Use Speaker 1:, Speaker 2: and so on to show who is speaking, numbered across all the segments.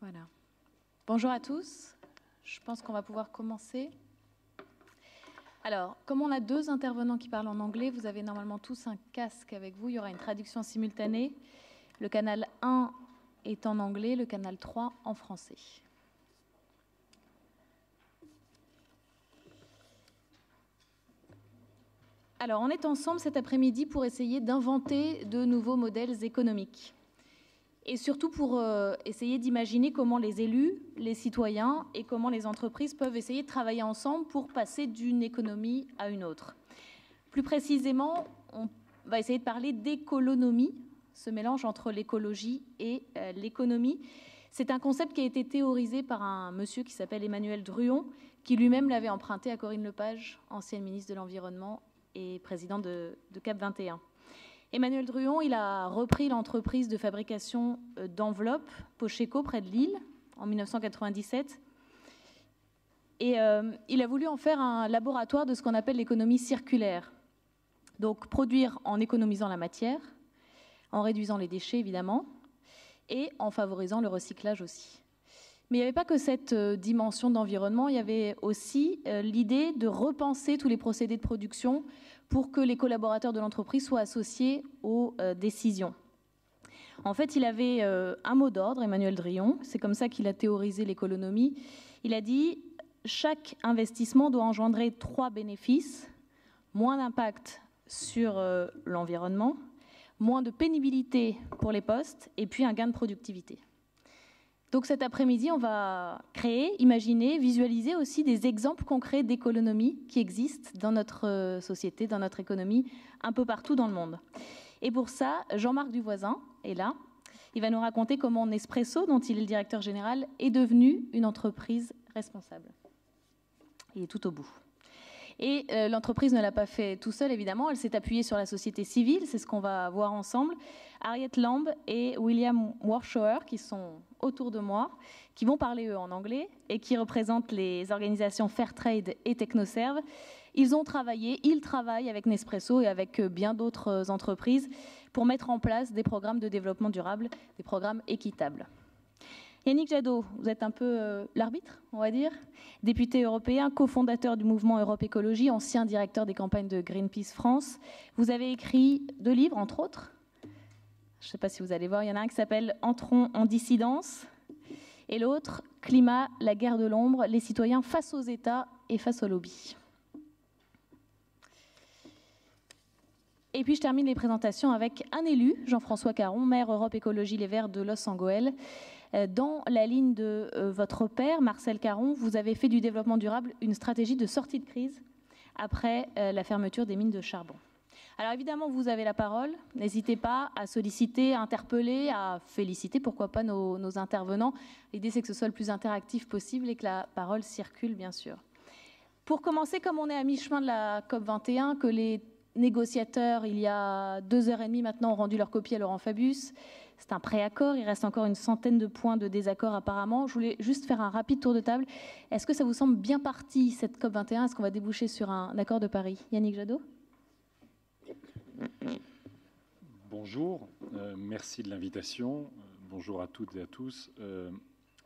Speaker 1: Voilà. Bonjour à tous. Je pense qu'on va pouvoir commencer. Alors, comme on a deux intervenants qui parlent en anglais, vous avez normalement tous un casque avec vous. Il y aura une traduction simultanée. Le canal 1 est en anglais, le canal 3 en français. Alors, on est ensemble cet après-midi pour essayer d'inventer de nouveaux modèles économiques. Et surtout pour essayer d'imaginer comment les élus, les citoyens et comment les entreprises peuvent essayer de travailler ensemble pour passer d'une économie à une autre. Plus précisément, on va essayer de parler d'écolonomie, ce mélange entre l'écologie et l'économie. C'est un concept qui a été théorisé par un monsieur qui s'appelle Emmanuel Druon, qui lui-même l'avait emprunté à Corinne Lepage, ancienne ministre de l'Environnement et présidente de CAP 21. Emmanuel Druon, il a repris l'entreprise de fabrication d'enveloppes, Pocheco, près de Lille, en 1997. Et il a voulu en faire un laboratoire de ce qu'on appelle l'économie circulaire. Donc, produire en économisant la matière, en réduisant les déchets, évidemment, et en favorisant le recyclage aussi. Mais il n'y avait pas que cette dimension d'environnement, il y avait aussi l'idée de repenser tous les procédés de production pour que les collaborateurs de l'entreprise soient associés aux décisions. En fait, il avait un mot d'ordre, Emmanuel Druon, c'est comme ça qu'il a théorisé l'économie. Il a dit « Chaque investissement doit engendrer 3 bénéfices, moins d'impact sur l'environnement, moins de pénibilité pour les postes et puis un gain de productivité ». Donc cet après-midi, on va créer, imaginer, visualiser aussi des exemples concrets d'économie qui existent dans notre société, dans notre économie, un peu partout dans le monde. Et pour ça, Jean-Marc Duvoisin est là. Il va nous raconter comment Nespresso, dont il est le directeur général, est devenu une entreprise responsable. Il est tout au bout. Et l'entreprise ne l'a pas fait tout seul, évidemment. Elle s'est appuyée sur la société civile, c'est ce qu'on va voir ensemble. Harriet Lamb et William Warshower, qui sont autour de moi, qui vont parler, eux, en anglais, et qui représentent les organisations Fairtrade et Technoserve. Ils travaillent avec Nespresso et avec bien d'autres entreprises pour mettre en place des programmes de développement durable, des programmes équitables. Yannick Jadot, vous êtes un peu l'arbitre, on va dire, député européen, cofondateur du mouvement Europe Écologie, ancien directeur des campagnes de Greenpeace France. Vous avez écrit 2 livres, entre autres. Je ne sais pas si vous allez voir, il y en a un qui s'appelle « Entrons en dissidence » et l'autre « Climat, la guerre de l'ombre, les citoyens face aux États et face aux lobbies ». Et puis je termine les présentations avec un élu, Jean-François Caron, maire Europe Écologie Les Verts de Los-Angeles. Dans la ligne de votre père, Marcel Caron, vous avez fait du développement durable une stratégie de sortie de crise après la fermeture des mines de charbon. Alors évidemment, vous avez la parole. N'hésitez pas à solliciter, à interpeller, à féliciter, pourquoi pas, nos intervenants. L'idée, c'est que ce soit le plus interactif possible et que la parole circule, bien sûr. Pour commencer, comme on est à mi-chemin de la COP21, que les négociateurs, il y a 2h30 maintenant, ont rendu leur copie à Laurent Fabius. C'est un préaccord, il reste encore une centaine de points de désaccord apparemment. Je voulais juste faire un rapide tour de table. Est-ce que ça vous semble bien parti, cette COP21 ? Est-ce qu'on va déboucher sur un accord de Paris ? Yannick Jadot ?
Speaker 2: Bonjour, merci de l'invitation. Bonjour à toutes et à tous.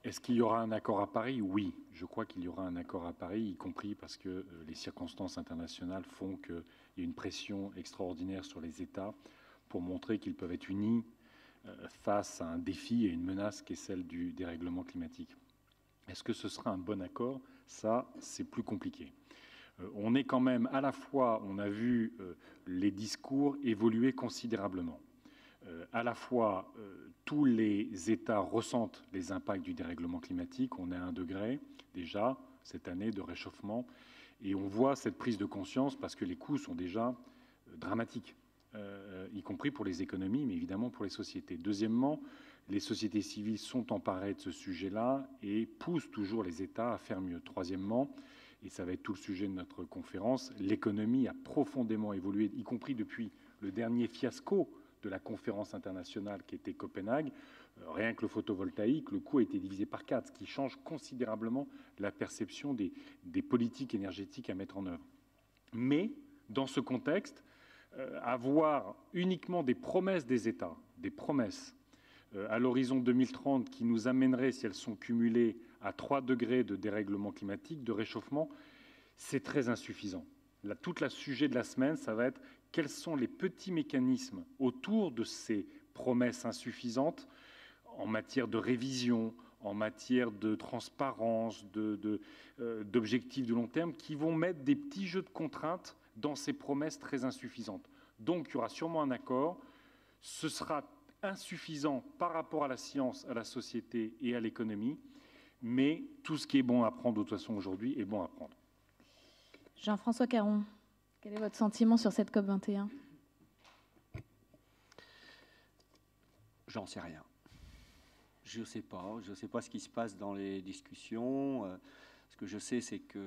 Speaker 2: Est-ce qu'il y aura un accord à Paris ? Oui, je crois qu'il y aura un accord à Paris, y compris parce que les circonstances internationales font qu'il y a une pression extraordinaire sur les États pour montrer qu'ils peuvent être unis face à un défi et une menace qui est celle du dérèglement climatique. Est-ce que ce sera un bon accord ? Ça, c'est plus compliqué. On est quand même à la fois, on a vu les discours évoluer considérablement. À la fois, tous les États ressentent les impacts du dérèglement climatique. On est à 1 degré déjà cette année de réchauffement. Et on voit cette prise de conscience parce que les coûts sont déjà dramatiques. Y compris pour les économies, mais évidemment pour les sociétés. Deuxièmement, les sociétés civiles sont emparées de ce sujet-là et poussent toujours les États à faire mieux. Troisièmement, et ça va être tout le sujet de notre conférence, l'économie a profondément évolué, y compris depuis le dernier fiasco de la conférence internationale qui était Copenhague. Rien que le photovoltaïque, le coût a été divisé par 4, ce qui change considérablement la perception des politiques énergétiques à mettre en œuvre. Mais, dans ce contexte, avoir uniquement des promesses des États, des promesses à l'horizon 2030 qui nous amènerait, si elles sont cumulées, à 3 degrés de dérèglement climatique, de réchauffement, c'est très insuffisant. Là, tout le sujet de la semaine, ça va être quels sont les petits mécanismes autour de ces promesses insuffisantes en matière de révision, en matière de transparence, d'objectifs de long terme, qui vont mettre des petits jeux de contraintes dans ces promesses très insuffisantes. Donc, il y aura sûrement un accord. Ce sera insuffisant par rapport à la science, à la société et à l'économie, mais tout ce qui est bon à prendre de toute façon aujourd'hui est bon à prendre.
Speaker 1: Jean-François Caron, quel est votre sentiment sur cette COP21 ?
Speaker 3: J'en sais rien. Je ne sais pas ce qui se passe dans les discussions. Ce que je sais, c'est qu'il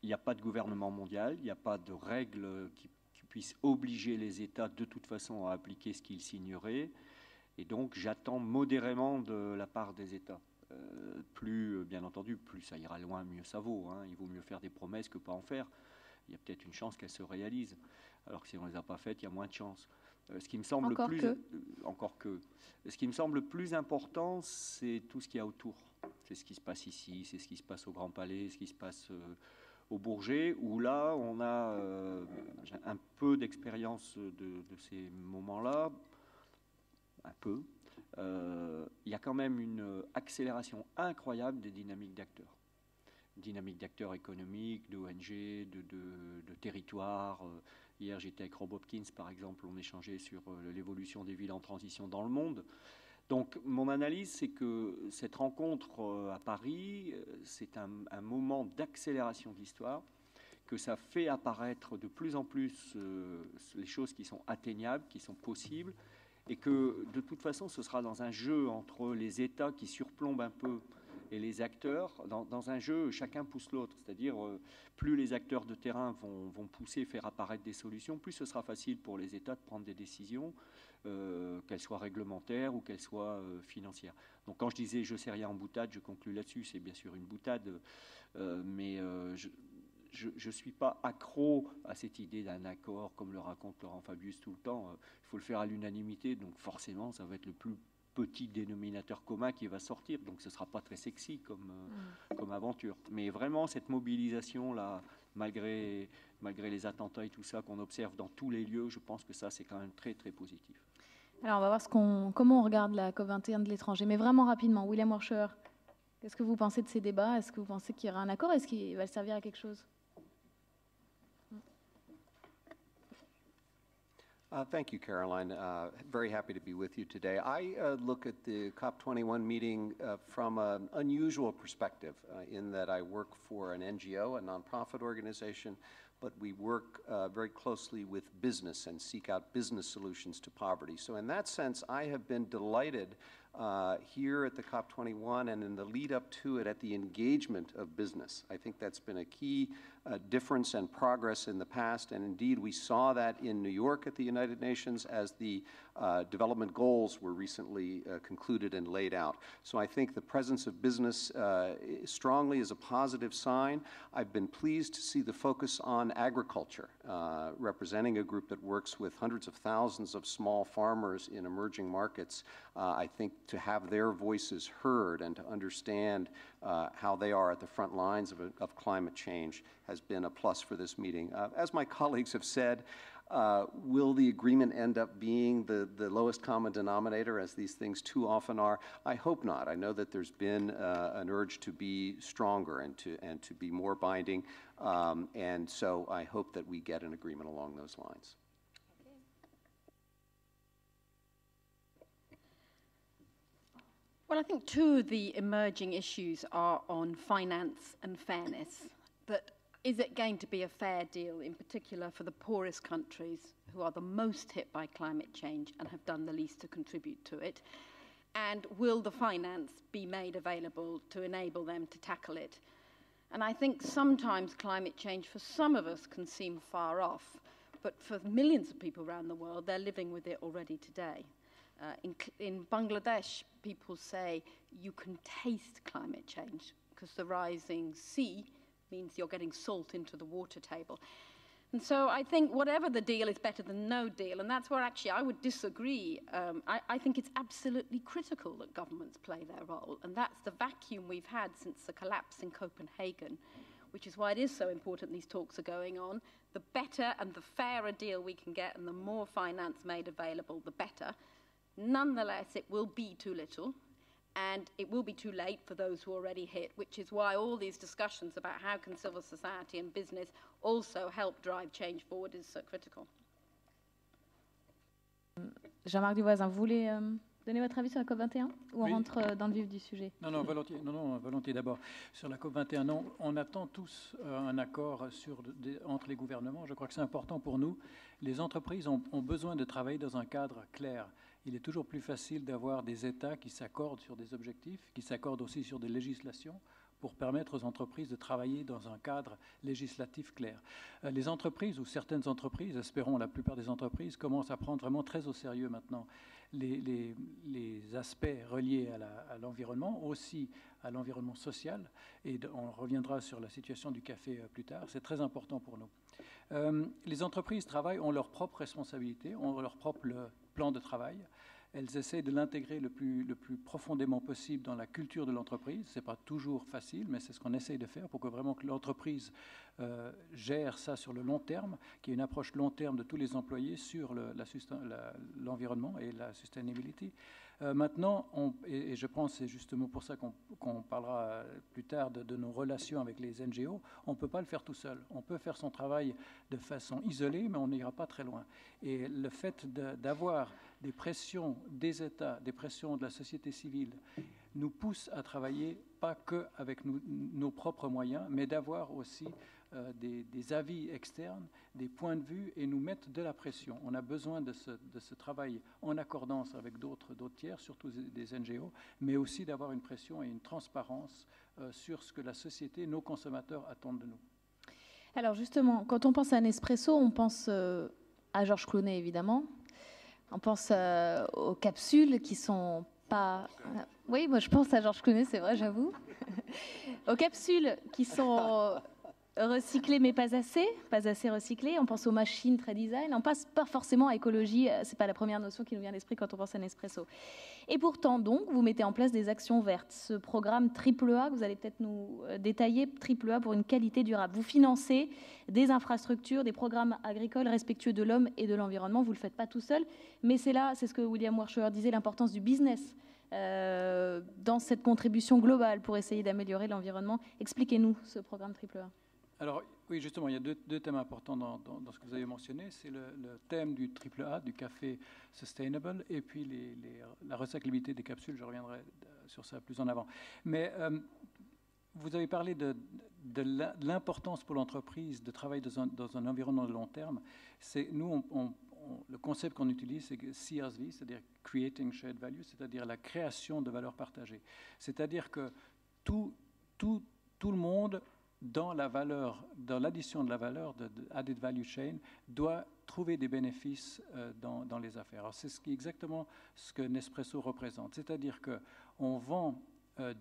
Speaker 3: n'y a pas de gouvernement mondial, il n'y a pas de règles qui puissent obliger les États de toute façon à appliquer ce qu'ils signeraient. Et donc, j'attends modérément de la part des États. Bien entendu, plus ça ira loin, mieux ça vaut. Hein. Il vaut mieux faire des promesses que pas en faire. Il y a peut-être une chance qu'elles se réalisent. Alors que si on ne les a pas faites, il y a moins de chances. Ce qui me semble Ce qui me semble plus important, c'est tout ce qu'il y a autour. C'est ce qui se passe ici, c'est ce qui se passe au Grand Palais, ce qui se passe au Bourget, où là, on a un peu d'expérience de ces moments-là. Un peu. Il y a quand même une accélération incroyable des dynamiques d'acteurs. Dynamiques d'acteurs économiques, d'ONG, de territoires. Hier, j'étais avec Rob Hopkins, par exemple, on échangeait sur l'évolution des villes en transition dans le monde. Donc, mon analyse, c'est que cette rencontre à Paris, c'est un moment d'accélération de l'histoire, que ça fait apparaître de plus en plus les choses qui sont atteignables, qui sont possibles, et que de toute façon, ce sera dans un jeu entre les États qui surplombent un peu et les acteurs, dans un jeu, chacun pousse l'autre. C'est-à-dire, plus les acteurs de terrain vont pousser, faire apparaître des solutions, plus ce sera facile pour les États de prendre des décisions, qu'elles soient réglementaires ou qu'elles soient financières. Donc quand je disais « je ne sais rien en boutade », je conclus là-dessus. C'est bien sûr une boutade, mais je ne suis pas accro à cette idée d'un accord, comme le raconte Laurent Fabius tout le temps. Il faut le faire à l'unanimité, donc forcément, ça va être le plus petit dénominateur commun qui va sortir, donc ce ne sera pas très sexy comme aventure. Mais vraiment, cette mobilisation-là, malgré les attentats et tout ça qu'on observe dans tous les lieux, je pense que ça, c'est quand même très, très positif.
Speaker 1: Alors, on va voir comment on regarde la COP21 de l'étranger. Mais vraiment rapidement, William Warscher, qu'est-ce que vous pensez de ces débats? Est-ce que vous pensez qu'il y aura un accord? Est-ce qu'il va servir à quelque chose?
Speaker 4: Thank you, Caroline. Very happy to be with you today. I look at the COP21 meeting from an unusual perspective in that I work for an NGO, a nonprofit organization, but we work very closely with business and seek out business solutions to poverty. So in that sense, I have been delighted here at the COP21 and in the lead up to it at the engagement of business. I think that's been a key difference and progress in the past, and indeed we saw that in New York at the United Nations as the development goals were recently concluded and laid out. So I think the presence of business strongly is a positive sign. I've been pleased to see the focus on agriculture, representing a group that works with hundreds of thousands of small farmers in emerging markets. I think to have their voices heard and to understand how they are at the front lines of climate change has been a plus for this meeting. As my colleagues have said, will the agreement end up being the lowest common denominator, as these things too often are? I hope not. I know that there's been an urge to be stronger and to be more binding, and so I hope that we get an agreement along those lines.
Speaker 5: Well, I think two of the emerging issues are on finance and fairness. That is it going to be a fair deal, in particular for the poorest countries who are the most hit by climate change and have done the least to contribute to it? And will the finance be made available to enable them to tackle it? And I think sometimes climate change for some of us can seem far off, but for millions of people around the world, they're living with it already today. In Bangladesh, people say you can taste climate change because the rising sea means you're getting salt into the water table. And so I think whatever the deal is better than no deal, and that's where actually I would disagree. I think it's absolutely critical that governments play their role, and that's the vacuum we've had since the collapse in Copenhagen, which is why it is so important these talks are going on. The better and the fairer deal we can get and the more finance made available, the better. Nonetheless, it will be too little. And it will be too late for those who are already hit, which is why all these discussions about how can civil society and business also help drive change forward is so critical.
Speaker 1: Jean-Marc Duvoisin, vous voulez donner votre avis sur la COP21 ou on
Speaker 6: Oui.
Speaker 1: rentre dans le vif du sujet?
Speaker 6: Non, volontiers. Non, volontiers d'abord. Sur la COP21, non, on attend tous un accord entre les gouvernements. Je crois que c'est important pour nous. Les entreprises ont besoin de travailler dans un cadre clair. Il est toujours plus facile d'avoir des États qui s'accordent sur des objectifs, qui s'accordent aussi sur des législations pour permettre aux entreprises de travailler dans un cadre législatif clair. Les entreprises, ou certaines entreprises, espérons la plupart des entreprises, commencent à prendre vraiment très au sérieux maintenant les aspects reliés à l'environnement, aussi à l'environnement social, et on reviendra sur la situation du café plus tard. C'est très important pour nous. Les entreprises ont leurs propres responsabilités, ont leur propre plan de travail. Elles essaient de l'intégrer le plus profondément possible dans la culture de l'entreprise. Ce n'est pas toujours facile, mais c'est ce qu'on essaye de faire pour que vraiment que l'entreprise gère ça sur le long terme, qu'il y ait une approche long terme de tous les employés sur l'environnement et la sustainability. Maintenant, et je pense que c'est justement pour ça qu'on parlera plus tard de nos relations avec les NGO, on ne peut pas le faire tout seul. On peut faire son travail de façon isolée, mais on n'ira pas très loin. Et le fait d'avoir des pressions des États, des pressions de la société civile, nous pousse à travailler pas que avec nos propres moyens, mais d'avoir aussi des avis externes, des points de vue, et nous mettre de la pression. On a besoin de ce travail en accordance avec d'autres tiers, surtout des NGO, mais aussi d'avoir une pression et une transparence sur ce que la société, nos consommateurs attendent de nous.
Speaker 1: Alors justement, quand on pense à Nespresso, on pense à Georges Clooney évidemment, on pense aux capsules qui sont pas... Oui, moi je pense à Georges Clooney, c'est vrai, j'avoue. Aux capsules qui sont recyclées mais pas assez recyclées. On pense aux machines très design. On passe pas forcément à écologie. C'est pas la première notion qui nous vient à l'esprit quand on pense à Nespresso. Et pourtant, donc, vous mettez en place des actions vertes. Ce programme AAA, que vous allez peut-être nous détailler, AAA pour une qualité durable. Vous financez des infrastructures, des programmes agricoles respectueux de l'homme et de l'environnement. Vous le faites pas tout seul, mais c'est ce que William Warshauer disait, l'importance du business dans cette contribution globale pour essayer d'améliorer l'environnement. Expliquez-nous ce programme AAA.
Speaker 6: Alors, oui, justement, il y a deux thèmes importants dans ce que vous avez mentionné. C'est le thème du AAA, du café sustainable, et puis la recyclabilité des capsules. Je reviendrai sur ça plus en avant. Mais vous avez parlé de l'importance pour l'entreprise de travailler dans un environnement de long terme. Nous, le concept qu'on utilise, c'est CSV, c'est-à-dire Creating Shared Value, c'est-à-dire la création de valeur partagée. C'est-à-dire que tout le monde, dans l'addition de la valeur de Added Value Chain, doit trouver des bénéfices dans les affaires. Alors c'est exactement ce que Nespresso représente. C'est-à-dire qu'on vend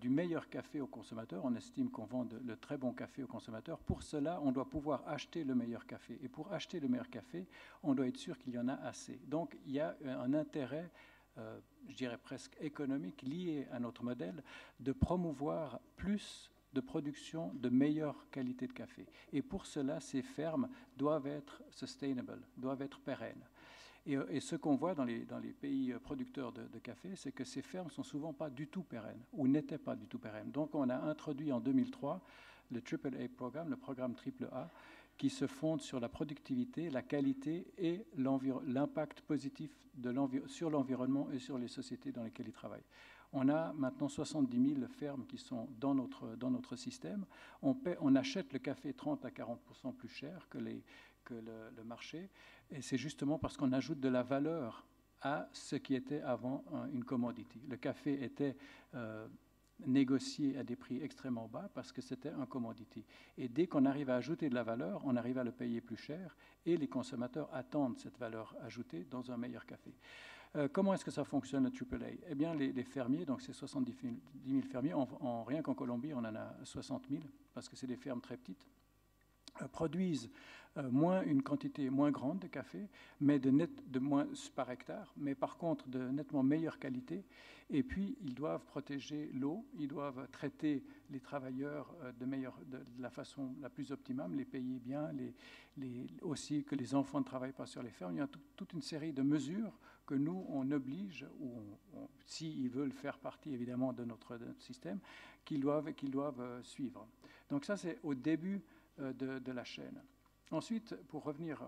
Speaker 6: du meilleur café aux consommateurs. On estime qu'on vend le très bon café aux consommateurs. Pour cela, on doit pouvoir acheter le meilleur café. Et pour acheter le meilleur café, on doit être sûr qu'il y en a assez. Donc il y a un intérêt, je dirais presque économique, lié à notre modèle, de promouvoir plus de production de meilleure qualité de café. Et pour cela, ces fermes doivent être sustainable, doivent être pérennes. Et ce qu'on voit dans les pays producteurs de café, c'est que ces fermes ne sont souvent pas du tout pérennes, ou n'étaient pas du tout pérennes. Donc on a introduit en 2003 le AAA programme, le programme AAA, qui se fonde sur la productivité, la qualité et l'impact positif sur l'environnement et sur les sociétés dans lesquelles ils travaillent. On a maintenant 70 000 fermes qui sont dans notre système. On achète le café 30 à 40% plus cher que le marché. Et c'est justement parce qu'on ajoute de la valeur à ce qui était avant une commodity. Le café était négocié à des prix extrêmement bas parce que c'était un commodity. Et dès qu'on arrive à ajouter de la valeur, on arrive à le payer plus cher et les consommateurs attendent cette valeur ajoutée dans un meilleur café. Comment est-ce que ça fonctionne, le AAA? Eh bien, les fermiers, donc c'est 70 000 fermiers, rien qu'en Colombie, on en a 60 000, parce que c'est des fermes très petites. produisent une quantité moins grande de café, mais de moins par hectare, mais par contre de nettement meilleure qualité. Et puis, ils doivent protéger l'eau, ils doivent traiter les travailleurs de la façon la plus optimale, les payer bien, aussi que les enfants ne travaillent pas sur les fermes. Il y a toute une série de mesures que nous, on oblige, ou s'ils veulent faire partie évidemment de notre système, qu'ils doivent suivre. Donc ça, c'est au début de la chaîne. Ensuite, pour revenir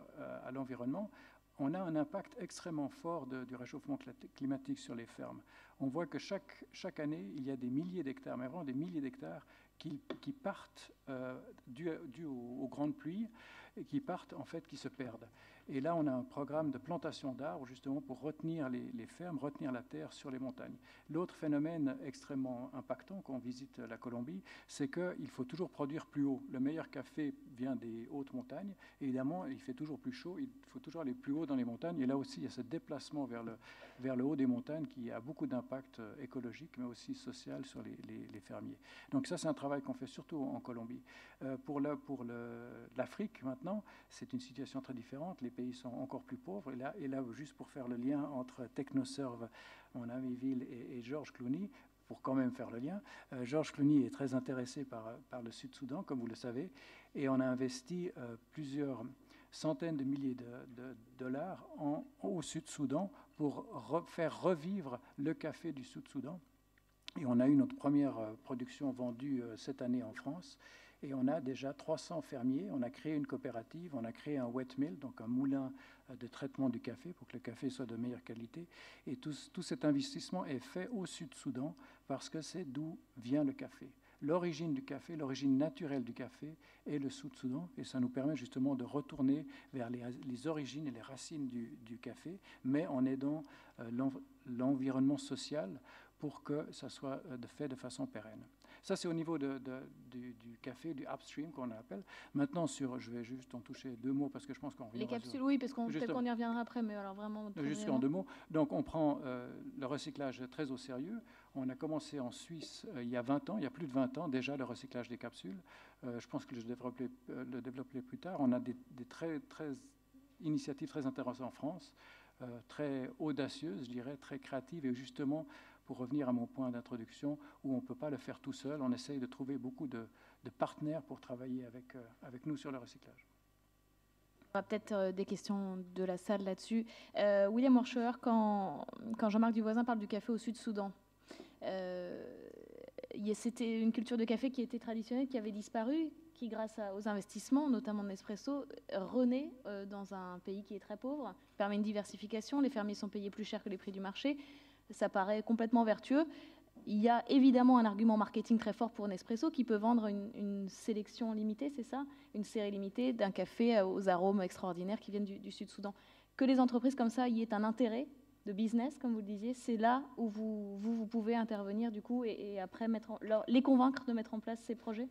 Speaker 6: à l'environnement, on a un impact extrêmement fort du réchauffement climatique sur les fermes. On voit que chaque année, il y a des milliers d'hectares, mais vraiment des milliers d'hectares qui partent dû aux grandes pluies et qui se perdent. Et là, on a un programme de plantation d'arbres justement pour retenir les fermes, retenir la terre sur les montagnes. L'autre phénomène extrêmement impactant quand on visite la Colombie, c'est qu'il faut toujours produire plus haut. Le meilleur café vient des hautes montagnes. Et évidemment, il fait toujours plus chaud, il faut toujours aller plus haut dans les montagnes. Et là aussi, il y a ce déplacement vers le haut des montagnes qui a beaucoup d'impact écologique, mais aussi social sur les fermiers. Donc ça, c'est un travail qu'on fait surtout en Colombie. Pour l'Afrique, maintenant, c'est une situation très différente. Les pays sont encore plus pauvres. Et là, juste pour faire le lien entre TechnoServe, mon ami Ville, et George Clooney, pour quand même faire le lien, George Clooney est très intéressé par le Sud-Soudan, comme vous le savez, et on a investi plusieurs centaines de milliers de dollars au Sud-Soudan pour faire revivre le café du Sud-Soudan. Et on a eu notre première production vendue cette année en France. Et on a déjà 300 fermiers. On a créé une coopérative, on a créé un wet mill, donc un moulin de traitement du café pour que le café soit de meilleure qualité. Et tout cet investissement est fait au Sud-Soudan parce que c'est d'où vient le café. L'origine du café, l'origine naturelle du café est le Sud-Soudan. Et ça nous permet justement de retourner vers les origines et les racines du café, mais en aidant l'environnement social pour que ça soit fait de façon pérenne. Ça, c'est au niveau du café, du upstream qu'on appelle. Maintenant, je vais juste en toucher 2 mots parce que je pense qu'on reviendra.
Speaker 1: Les capsules, oui, parce qu'on peut-être qu'on y reviendra après, mais alors vraiment.
Speaker 6: Juste en 2 mots. Donc, on prend le recyclage très au sérieux. On a commencé en Suisse il y a 20 ans, il y a plus de 20 ans déjà, le recyclage des capsules. Je pense que je devrais le développer plus tard. On a des initiatives très intéressantes en France, très audacieuses, je dirais, très créatives, et justement, pour revenir à mon point d'introduction, où on ne peut pas le faire tout seul, on essaye de trouver beaucoup de partenaires pour travailler avec nous sur le recyclage.
Speaker 1: On aura peut-être des questions de la salle là-dessus. William Warshauer, quand Jean-Marc Duvoisin parle du café au Sud-Soudan, c'était une culture de café qui était traditionnelle, qui avait disparu, qui, grâce aux investissements, notamment de Nespresso, renaît dans un pays qui est très pauvre, permet une diversification, les fermiers sont payés plus cher que les prix du marché. Ça paraît complètement vertueux. Il y a évidemment un argument marketing très fort pour Nespresso qui peut vendre une sélection limitée, c'est ça ? Une série limitée d'un café aux arômes extraordinaires qui viennent du Sud-Soudan. Que les entreprises comme ça y aient un intérêt de business, comme vous le disiez, c'est là où vous pouvez intervenir du coup et après les convaincre de mettre en place ces projets ?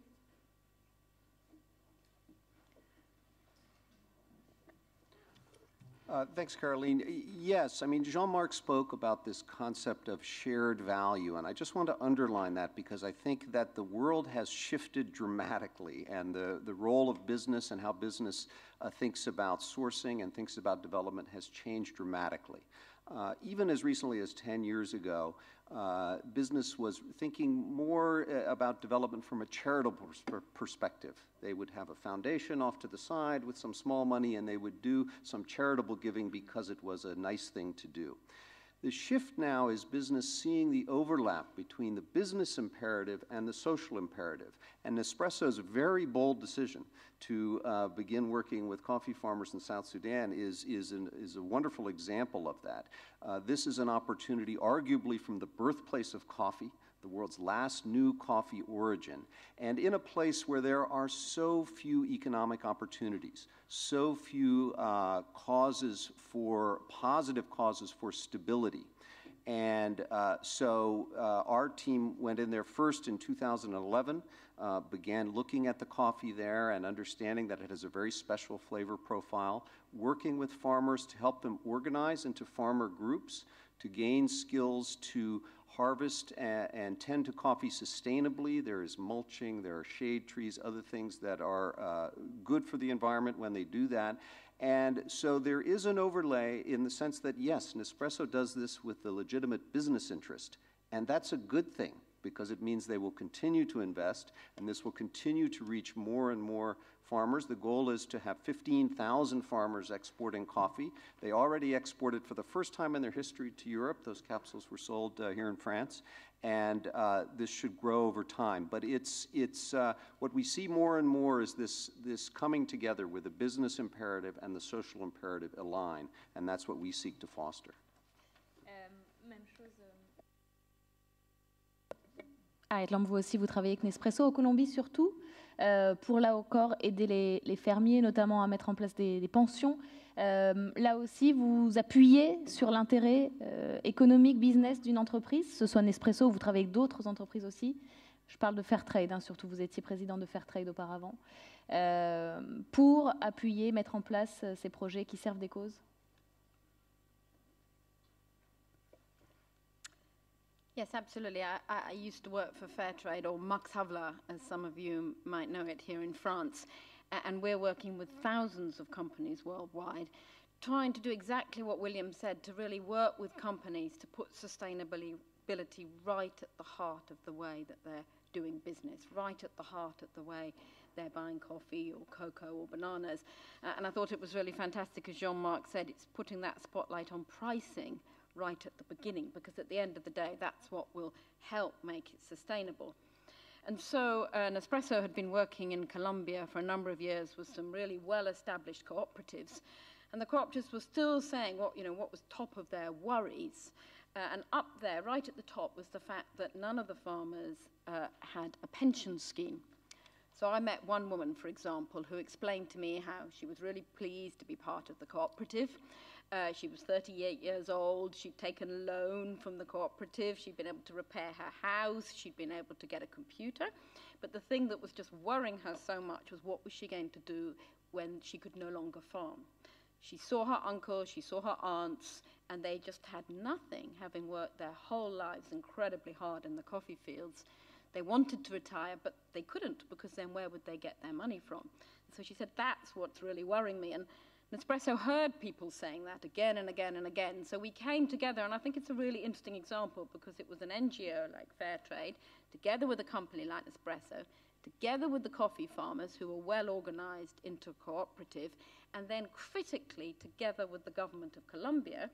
Speaker 4: Thanks, Caroline. Yes, I mean, Jean-Marc spoke about this concept of shared value, and I just want to underline that because I think that the world has shifted dramatically, and the role of business and how business thinks about sourcing and thinks about development has changed dramatically. Even as recently as 10 years ago, business was thinking more about development from a charitable perspective. They would have a foundation off to the side with some small money, and they would do some charitable giving because it was a nice thing to do. The shift now is business seeing the overlap between the business imperative and the social imperative. And Nespresso's very bold decision to begin working with coffee farmers in South Sudan is a wonderful example of that. This is an opportunity, arguably from the birthplace of coffee, the world's last new coffee origin, and in a place where there are so few economic opportunities, so few positive causes for stability. And so our team went in there first in 2011, began looking at the coffee there and understanding that it has a very special flavor profile, working with farmers to help them organize into farmer groups, to gain skills to harvest and tend to coffee sustainably. There is mulching, there are shade trees, other things that are good for the environment when they do that. And so there is an overlay in the sense that, yes, Nespresso does this with the legitimate business interest, and that's a good thing because it means they will continue to invest, and this will continue to reach more and more farmers. The goal is to have 15,000 farmers exporting coffee. They already exported for the first time in their history to Europe. Those capsules were sold here in France, and this should grow over time. But it's what we see more and more is this coming together with the business imperative and the social imperative align, and that's what we seek to foster.
Speaker 1: Même chose. Edlam, vous aussi, vous travaillez avec Nespresso, au Colombie surtout, pour là encore aider les fermiers, notamment à mettre en place des pensions. Là aussi, vous appuyez sur l'intérêt économique, business d'une entreprise, que ce soit Nespresso, vous travaillez avec d'autres entreprises aussi. Je parle de Fairtrade, hein, surtout vous étiez président de Fairtrade auparavant, pour appuyer, mettre en place ces projets qui servent des causes.
Speaker 5: Yes, absolutely. I used to work for Fairtrade, or Max Havelaar, as some of you might know it, here in France. And we're working with thousands of companies worldwide, trying to do exactly what William said, to really work with companies to put sustainability right at the heart of the way that they're doing business, right at the heart of the way they're buying coffee or cocoa or bananas. And I thought it was really fantastic, as Jean-Marc said, it's putting that spotlight on pricing right at the beginning, because at the end of the day, that's what will help make it sustainable. And so Nespresso had been working in Colombia for a number of years with some really well-established cooperatives, and the cooperatives were still saying what was top of their worries. And up there, right at the top, was the fact that none of the farmers had a pension scheme. So I met one woman, for example, who explained to me how she was really pleased to be part of the cooperative. She was 38 years old. She'd taken a loan from the cooperative. She'd been able to repair her house. She'd been able to get a computer. But the thing that was just worrying her so much was what was she going to do when she could no longer farm. She saw her uncle, she saw her aunts, and they just had nothing, having worked their whole lives incredibly hard in the coffee fields. They wanted to retire, but they couldn't, because then where would they get their money from? So she said, that's what's really worrying me. And Nespresso heard people saying that again and again and again. So we came together, and I think it's a really interesting example, because it was an NGO like Fairtrade, together with a company like Nespresso, together with the coffee farmers who were well organized into a cooperative, and then critically together with the government of Colombia,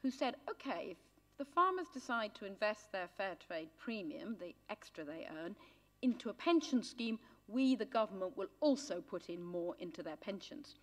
Speaker 5: who said, okay, if the farmers decide to invest their Fairtrade premium, the extra they earn, into a pension scheme, we, the government, will also put in more into their pensions.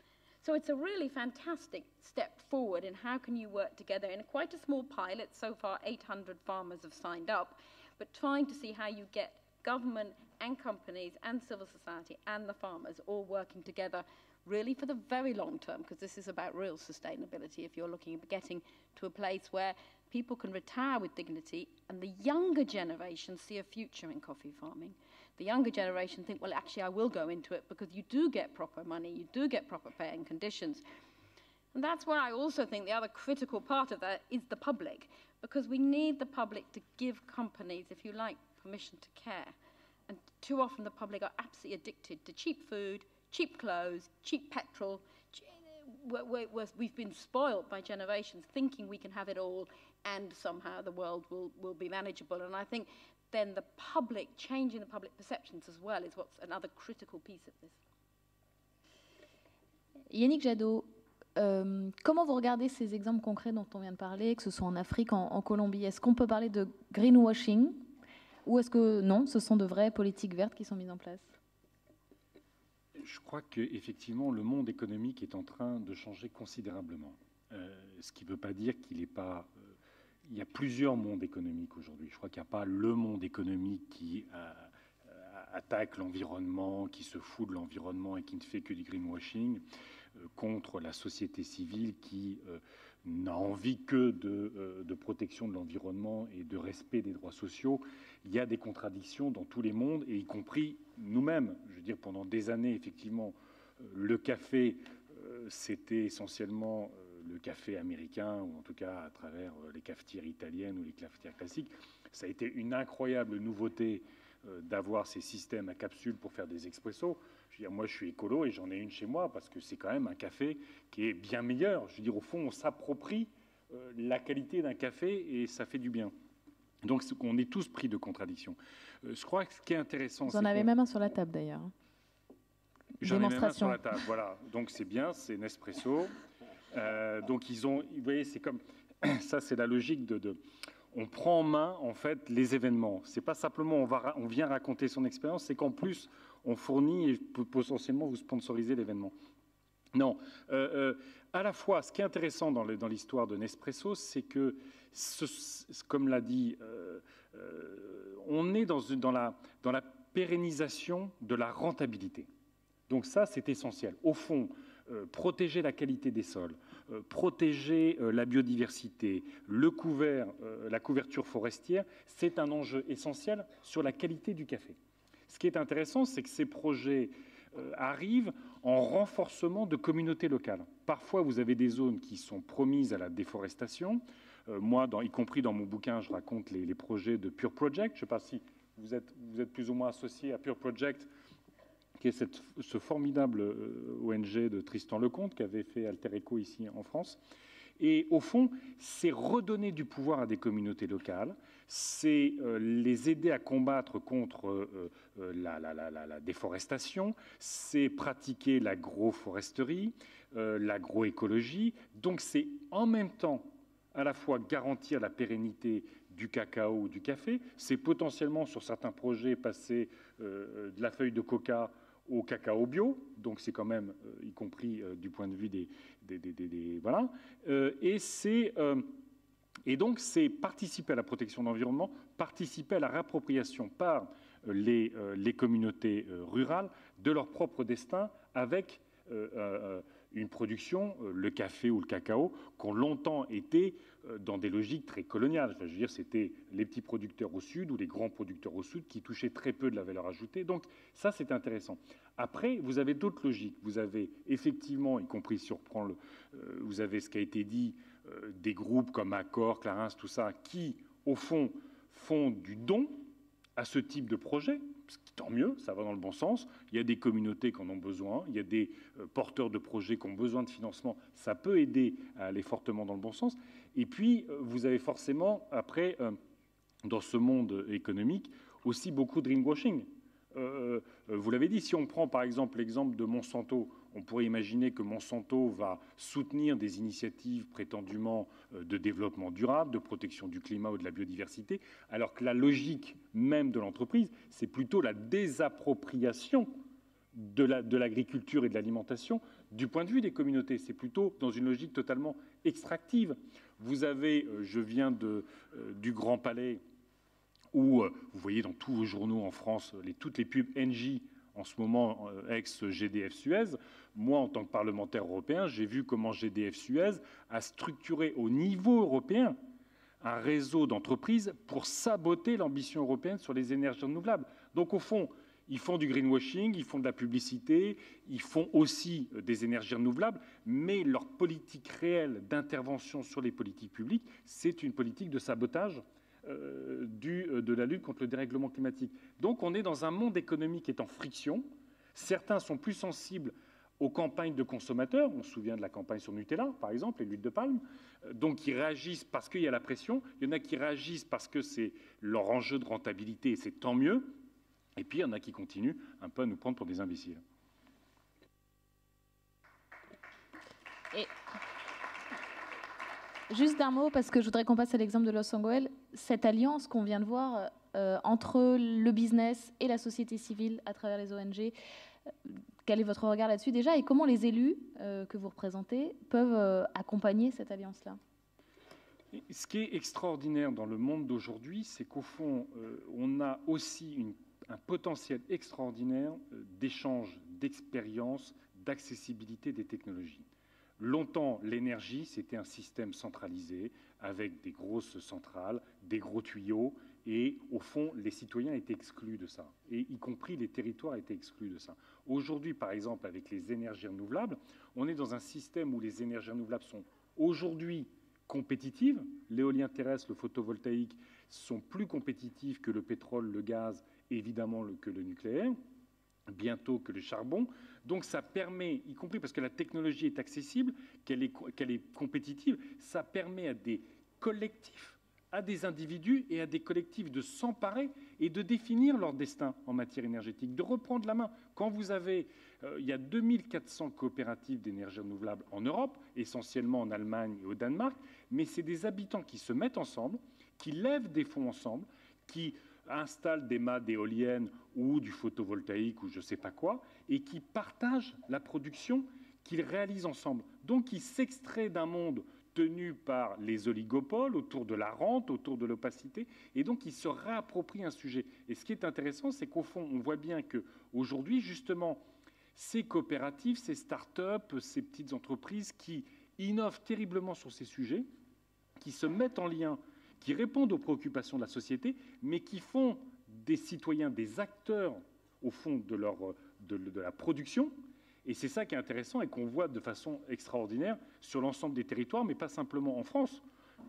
Speaker 5: So it's a really fantastic step forward in how can you work together in quite a small pilot. So far, 800 farmers have signed up, but trying to see how you get government and companies and civil society and the farmers all working together really for the very long term, because this is about real sustainability if you're looking at getting to a place where people can retire with dignity and the younger generation see a future in coffee farming. The younger generation think, well, actually, I will go into it because you do get proper money, you do get proper paying conditions. And that's where I also think the other critical part of that is the public, because we need the public to give companies, if you like, permission to care. And too often the public are absolutely addicted to cheap food, cheap clothes, cheap petrol. We've been spoiled by generations thinking we can have it all and somehow the world will be manageable. And I think then the public, changing the public perceptions as well, is what's another critical piece of this.
Speaker 1: Yannick Jadot, comment vous regardez ces exemples concrets dont on vient de parler, que ce soit en Afrique, en Colombie? Est-ce qu'on peut parler de greenwashing ou est-ce que non, ce sont de vraies politiques vertes qui sont mises en place?
Speaker 2: Je crois qu'effectivement, le monde économique est en train de changer considérablement. Ce qui ne veut pas dire qu'il n'est pas... il y a plusieurs mondes économiques aujourd'hui. Je crois qu'il n'y a pas le monde économique qui attaque l'environnement, qui se fout de l'environnement et qui ne fait que du greenwashing, contre la société civile qui n'a envie que de protection de l'environnement et de respect des droits sociaux. Il y a des contradictions dans tous les mondes, et y compris nous-mêmes. Je veux dire, pendant des années, effectivement, le café, c'était essentiellement le café américain, ou en tout cas à travers les cafetières italiennes ou les cafetières classiques. Ça a été une incroyable nouveauté d'avoir ces systèmes à capsules pour faire des expressos. Je veux dire, moi, je suis écolo et j'en ai une chez moi parce que c'est quand même un café qui est bien meilleur. Je veux dire, au fond, on s'approprie la qualité d'un café et ça fait du bien. Donc, on est tous pris de contradictions. Je crois que ce qui est intéressant...
Speaker 1: Vous en avez même un sur la table, d'ailleurs.
Speaker 2: J'en ai même un sur la table, voilà. Donc, c'est bien, c'est Nespresso. Donc, vous voyez, c'est comme... Ça, c'est la logique on prend en main, en fait, les événements. C'est pas simplement on vient raconter son expérience, c'est qu'en plus, on fournit et potentiellement vous sponsorisez l'événement. Non. À la fois, ce qui est intéressant dans l'histoire de Nespresso, c'est que, comme l'a dit, on est dans la pérennisation de la rentabilité. Donc ça, c'est essentiel. Au fond, protéger la qualité des sols, protéger la biodiversité, la couverture forestière, c'est un enjeu essentiel sur la qualité du café. Ce qui est intéressant, c'est que ces projets arrivent en renforcement de communautés locales. Parfois, vous avez des zones qui sont promises à la déforestation. Moi, y compris dans mon bouquin, je raconte les projets de Pure Project. Je ne sais pas si vous êtes plus ou moins associé à Pure Project, qui est ce formidable ONG de Tristan Lecomte, qui avait fait Alter Eco ici en France. Et au fond, c'est redonner du pouvoir à des communautés locales, c'est les aider à combattre contre la déforestation, c'est pratiquer l'agroforesterie, l'agroécologie. Donc c'est en même temps à la fois garantir la pérennité du cacao ou du café, c'est potentiellement sur certains projets passer de la feuille de coca au cacao bio, donc c'est quand même, y compris du point de vue voilà, et donc c'est participer à la protection de l'environnement, participer à la réappropriation par les communautés rurales de leur propre destin avec une production, le café ou le cacao, qui ont longtemps été dans des logiques très coloniales. Enfin, je veux dire, c'était les petits producteurs au sud ou les grands producteurs au sud qui touchaient très peu de la valeur ajoutée. Donc ça, c'est intéressant. Après, vous avez d'autres logiques. Vous avez effectivement, y compris vous avez ce qui a été dit, des groupes comme Accor, Clarins, tout ça, qui, au fond, font du don à ce type de projet. Tant mieux, ça va dans le bon sens. Il y a des communautés qui en ont besoin, il y a des porteurs de projets qui ont besoin de financement. Ça peut aider à aller fortement dans le bon sens. Et puis, vous avez forcément, après, dans ce monde économique, aussi beaucoup de greenwashing. Vous l'avez dit, si on prend par exemple l'exemple de Monsanto, on pourrait imaginer que Monsanto va soutenir des initiatives prétendument de développement durable, de protection du climat ou de la biodiversité, alors que la logique même de l'entreprise, c'est plutôt la désappropriation de l'agriculture et de l'alimentation du point de vue des communautés. C'est plutôt dans une logique totalement extractive. Vous avez, je viens du Grand Palais, où vous voyez dans tous vos journaux en France toutes les pubs Engie, en ce moment ex-GDF Suez. Moi, en tant que parlementaire européen, j'ai vu comment GDF Suez a structuré au niveau européen un réseau d'entreprises pour saboter l'ambition européenne sur les énergies renouvelables. Donc, au fond, ils font du greenwashing, ils font de la publicité, ils font aussi des énergies renouvelables, mais leur politique réelle d'intervention sur les politiques publiques, c'est une politique de sabotage de la lutte contre le dérèglement climatique. Donc on est dans un monde économique qui est en friction. Certains sont plus sensibles aux campagnes de consommateurs. On se souvient de la campagne sur Nutella, par exemple, et l'huile de palme. Donc ils réagissent parce qu'il y a la pression. Il y en a qui réagissent parce que c'est leur enjeu de rentabilité et c'est tant mieux. Et puis il y en a qui continuent un peu à nous prendre pour des imbéciles.
Speaker 1: Et... Juste d'un mot, parce que je voudrais qu'on passe à l'exemple de Los Angeles. Cette alliance qu'on vient de voir entre le business et la société civile à travers les ONG, quel est votre regard là-dessus déjà et comment les élus que vous représentez peuvent accompagner cette alliance-là?
Speaker 2: Ce qui est extraordinaire dans le monde d'aujourd'hui, c'est qu'au fond, on a aussi un potentiel extraordinaire d'échange, d'expérience, d'accessibilité des technologies. Longtemps, l'énergie, c'était un système centralisé avec des grosses centrales, des gros tuyaux, et au fond, les citoyens étaient exclus de ça, et y compris les territoires étaient exclus de ça. Aujourd'hui, par exemple, avec les énergies renouvelables, on est dans un système où les énergies renouvelables sont aujourd'hui compétitives, l'éolien terrestre, le photovoltaïque, sont plus compétitifs que le pétrole, le gaz, et évidemment que le nucléaire, bientôt que le charbon. Donc ça permet, y compris parce que la technologie est accessible, qu'elle est compétitive, ça permet à des collectifs, à des individus et à des collectifs de s'emparer et de définir leur destin en matière énergétique, de reprendre la main. Quand vous avez, il y a 2400 coopératives d'énergie renouvelable en Europe, essentiellement en Allemagne et au Danemark, mais c'est des habitants qui se mettent ensemble, qui lèvent des fonds ensemble, qui installent des mâts d'éoliennes ou du photovoltaïque ou je ne sais pas quoi, et qui partagent la production qu'ils réalisent ensemble. Donc, ils s'extraient d'un monde tenu par les oligopoles, autour de la rente, autour de l'opacité, et donc ils se réapproprient un sujet. Et ce qui est intéressant, c'est qu'au fond, on voit bien qu'aujourd'hui, justement, ces coopératives, ces start-up, ces petites entreprises qui innovent terriblement sur ces sujets, qui se mettent en lien, qui répondent aux préoccupations de la société, mais qui font des citoyens des acteurs, au fond, de la production. Et c'est ça qui est intéressant et qu'on voit de façon extraordinaire sur l'ensemble des territoires, mais pas simplement en France.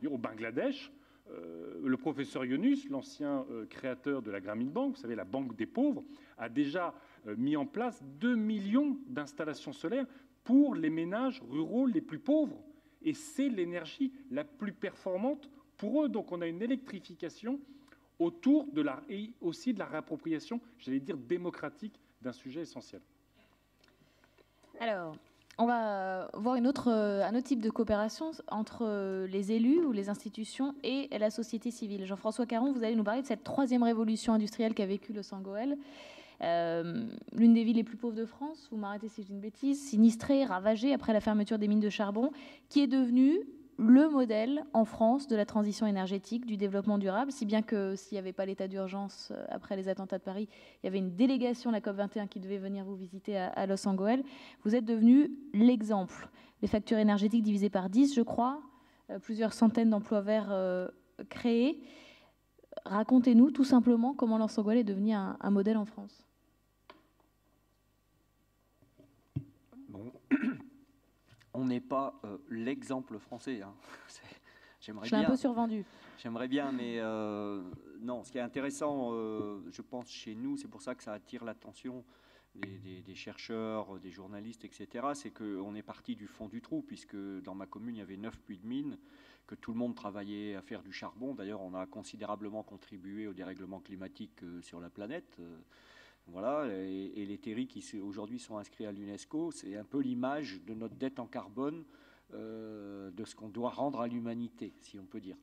Speaker 2: Au Bangladesh, le professeur Yunus, l'ancien créateur de la Grameen Bank, vous savez, la banque des pauvres, a déjà mis en place 2 millions d'installations solaires pour les ménages ruraux les plus pauvres. Et c'est l'énergie la plus performante pour eux. Donc on a une électrification autour et aussi de la réappropriation, j'allais dire, démocratique d'un sujet essentiel.
Speaker 1: Alors, on va voir un autre type de coopération entre les élus ou les institutions et la société civile. Jean-François Caron, vous allez nous parler de cette troisième révolution industrielle qu'a vécue Los Angeles, l'une des villes les plus pauvres de France, vous m'arrêtez si je dis une bêtise, sinistrée, ravagée après la fermeture des mines de charbon, qui est devenue le modèle en France de la transition énergétique, du développement durable, si bien que s'il n'y avait pas l'état d'urgence après les attentats de Paris, il y avait une délégation de la COP21 qui devait venir vous visiter à Los Angeles. Vous êtes devenu l'exemple. Les factures énergétiques divisées par 10, je crois, plusieurs centaines d'emplois verts créés. Racontez-nous tout simplement comment Los Angeles est devenu un modèle en France.
Speaker 3: Bon. On n'est pas l'exemple français. Hein. J'aimerais bien.
Speaker 1: Je suis un peu survendu.
Speaker 3: J'aimerais bien, mais non. Ce qui est intéressant, je pense, chez nous, c'est pour ça que ça attire l'attention des chercheurs, des journalistes, etc., c'est qu'on est parti du fond du trou, puisque dans ma commune, il y avait 9 puits de mines, que tout le monde travaillait à faire du charbon. D'ailleurs, on a considérablement contribué au dérèglement climatique sur la planète. Voilà, et les terris qui aujourd'hui sont inscrits à l'UNESCO, c'est un peu l'image de notre dette en carbone, de ce qu'on doit rendre à l'humanité, si on peut dire.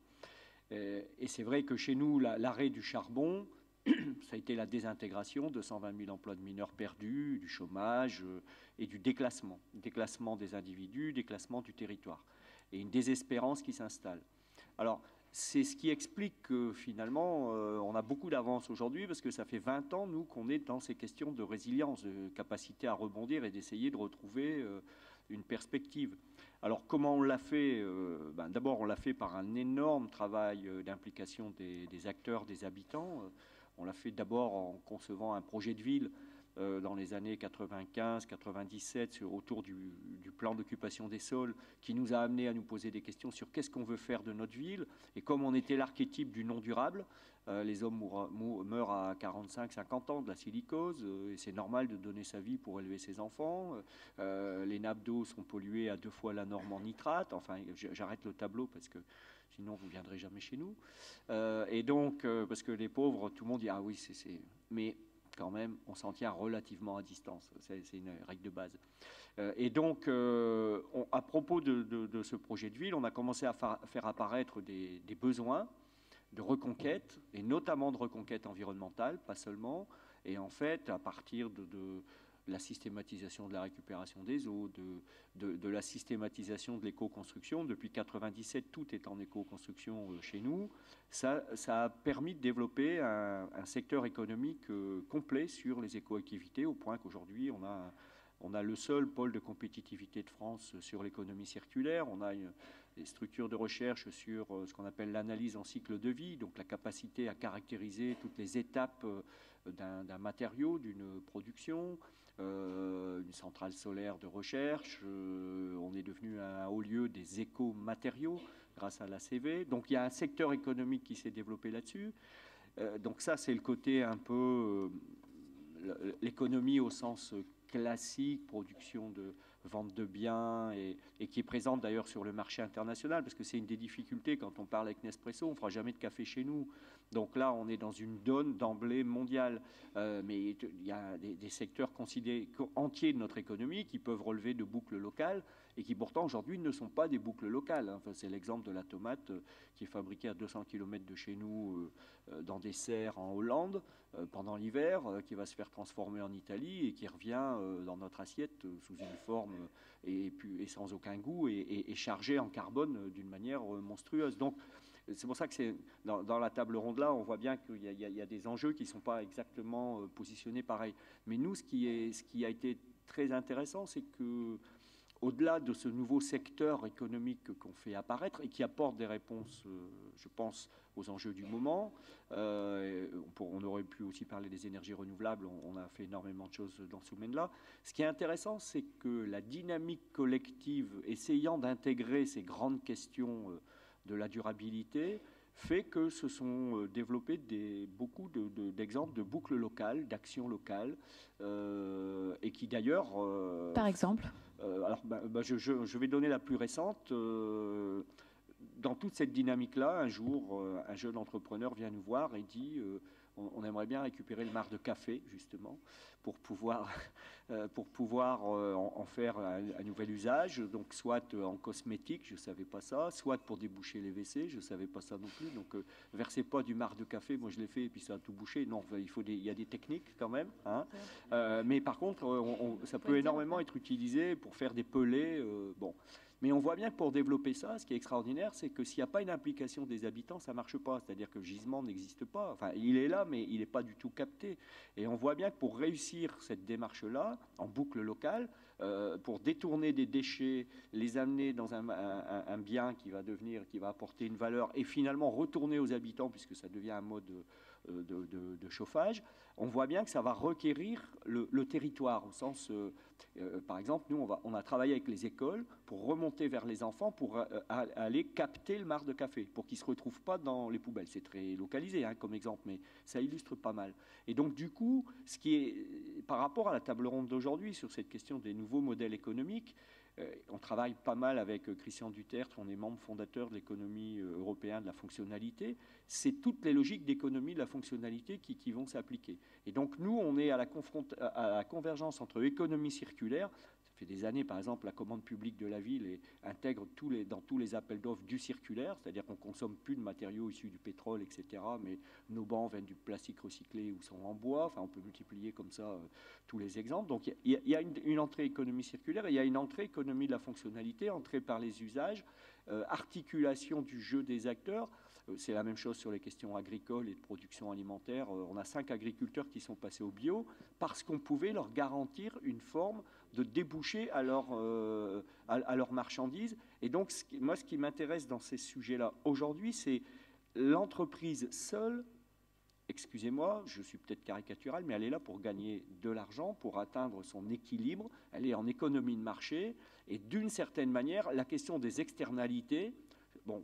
Speaker 3: Et c'est vrai que chez nous, l'arrêt du charbon, ça a été la désintégration de 120 000 emplois de mineurs perdus, du chômage et du déclassement des individus, déclassement du territoire, et une désespérance qui s'installe. Alors, c'est ce qui explique que finalement, on a beaucoup d'avance aujourd'hui, parce que ça fait 20 ans, nous, qu'on est dans ces questions de résilience, de capacité à rebondir et d'essayer de retrouver une perspective. Alors, comment on l'a fait d'abord, on l'a fait par un énorme travail d'implication des acteurs, des habitants. On l'a fait d'abord en concevant un projet de ville dans les années 95-97 autour du plan d'occupation des sols, qui nous a amené à nous poser des questions sur qu'est-ce qu'on veut faire de notre ville. Et comme on était l'archétype du non durable, les hommes meurent à 45-50 ans de la silicose, et c'est normal de donner sa vie pour élever ses enfants. Les nappes d'eau sont polluées à 2 fois la norme en nitrate. Enfin, j'arrête le tableau parce que sinon vous ne viendrez jamais chez nous. Et donc, parce que les pauvres, tout le monde dit « Ah oui, c'est... » Mais quand même, on s'en tient relativement à distance. C'est une règle de base. Et donc, à propos de ce projet de ville, on a commencé à faire apparaître des besoins de reconquête, et notamment de reconquête environnementale, pas seulement. Et en fait, à partir de la systématisation de la récupération des eaux, de la systématisation de l'éco-construction. Depuis 1997, tout est en éco-construction chez nous. Ça a permis de développer un secteur économique complet sur les éco-activités, au point qu'aujourd'hui, on a le seul pôle de compétitivité de France sur l'économie circulaire. On a des structures de recherche sur ce qu'on appelle l'analyse en cycle de vie, donc la capacité à caractériser toutes les étapes d'un matériau, d'une production, une centrale solaire de recherche. On est devenu un haut lieu des éco-matériaux grâce à l'ACV. Donc il y a un secteur économique qui s'est développé là-dessus. Donc ça, c'est le côté un peu l'économie au sens classique, production de vente de biens, et qui est présente d'ailleurs sur le marché international, parce que c'est une des difficultés quand on parle avec Nespresso, on ne fera jamais de café chez nous. Donc là, on est dans une donne d'emblée mondiale. Mais il y a des secteurs considérés entiers de notre économie qui peuvent relever de boucles locales et qui pourtant aujourd'hui ne sont pas des boucles locales. Enfin, c'est l'exemple de la tomate qui est fabriquée à 200 km de chez nous dans des serres en Hollande pendant l'hiver, qui va se faire transformer en Italie et qui revient dans notre assiette sous une forme et sans aucun goût et chargée en carbone d'une manière monstrueuse. Donc c'est pour ça que c'est dans la table ronde là, on voit bien qu'il y a des enjeux qui ne sont pas exactement positionnés pareil. Mais nous, ce qui a été très intéressant, c'est que au-delà de ce nouveau secteur économique qu'on fait apparaître et qui apporte des réponses, je pense, aux enjeux du moment, on aurait pu aussi parler des énergies renouvelables, on a fait énormément de choses dans ce domaine-là. Ce qui est intéressant, c'est que la dynamique collective, essayant d'intégrer ces grandes questions de la durabilité, fait que se sont développés beaucoup d'exemples de boucles locales, d'actions locales, et qui d'ailleurs...
Speaker 1: Par exemple
Speaker 3: je vais donner la plus récente. Dans toute cette dynamique-là, un jour, un jeune entrepreneur vient nous voir et dit on aimerait bien récupérer le marc de café, justement, pour pouvoir en faire un nouvel usage, donc soit en cosmétique, je ne savais pas ça, soit pour déboucher les WC, je ne savais pas ça non plus, donc versez pas du marc de café, moi je l'ai fait et puis ça a tout bouché, non, il y a des techniques quand même, hein. Mais par contre, ça peut énormément être utilisé pour faire des pelés, bon. Mais on voit bien que pour développer ça, ce qui est extraordinaire, c'est que s'il n'y a pas une implication des habitants, ça ne marche pas. C'est-à-dire que le gisement n'existe pas. Enfin, il est là, mais il n'est pas du tout capté. Et on voit bien que pour réussir cette démarche-là, en boucle locale, pour détourner des déchets, les amener dans un bien qui va apporter une valeur, et finalement retourner aux habitants, puisque ça devient un mode de chauffage, on voit bien que ça va requérir le territoire, au sens, par exemple, nous, on a travaillé avec les écoles pour remonter vers les enfants, pour aller capter le marc de café, pour qu'ils ne se retrouvent pas dans les poubelles. C'est très localisé comme exemple, mais ça illustre pas mal. Et donc, du coup, par rapport à la table ronde d'aujourd'hui, sur cette question des nouveaux modèles économiques, on travaille pas mal avec Christian Dutertre, on est membre fondateur de l'économie européenne de la fonctionnalité. C'est toutes les logiques d'économie de la fonctionnalité qui vont s'appliquer. Et donc nous, on est à la convergence entre économie circulaire. Ça fait des années, par exemple, la commande publique de la ville intègre dans tous les appels d'offres du circulaire, c'est-à-dire qu'on ne consomme plus de matériaux issus du pétrole, etc. Mais nos bancs viennent du plastique recyclé ou sont en bois. Enfin, on peut multiplier comme ça tous les exemples. Donc il y a une entrée économie circulaire et il y a une entrée économie de la fonctionnalité, entrée par les usages, articulation du jeu des acteurs. C'est la même chose sur les questions agricoles et de production alimentaire. On a 5 agriculteurs qui sont passés au bio parce qu'on pouvait leur garantir une forme de débouché à leur marchandise. Et donc, moi, ce qui m'intéresse dans ces sujets-là aujourd'hui, c'est l'entreprise seule. Excusez-moi, je suis peut-être caricatural, mais elle est là pour gagner de l'argent, pour atteindre son équilibre. Elle est en économie de marché. Et d'une certaine manière, la question des externalités, bon,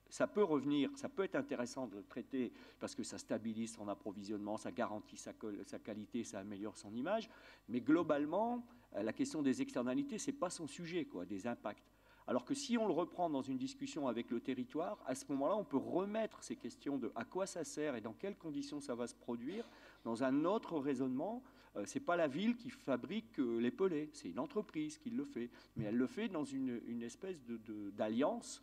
Speaker 3: ça peut revenir, ça peut être intéressant de le traiter parce que ça stabilise son approvisionnement, ça garantit sa qualité, ça améliore son image. Mais globalement, la question des externalités, ce n'est pas son sujet, des impacts. Alors que si on le reprend dans une discussion avec le territoire, à ce moment-là, on peut remettre ces questions de à quoi ça sert et dans quelles conditions ça va se produire dans un autre raisonnement. Ce n'est pas la ville qui fabrique les pelés, c'est une entreprise qui le fait. Mais elle le fait dans une espèce d'alliance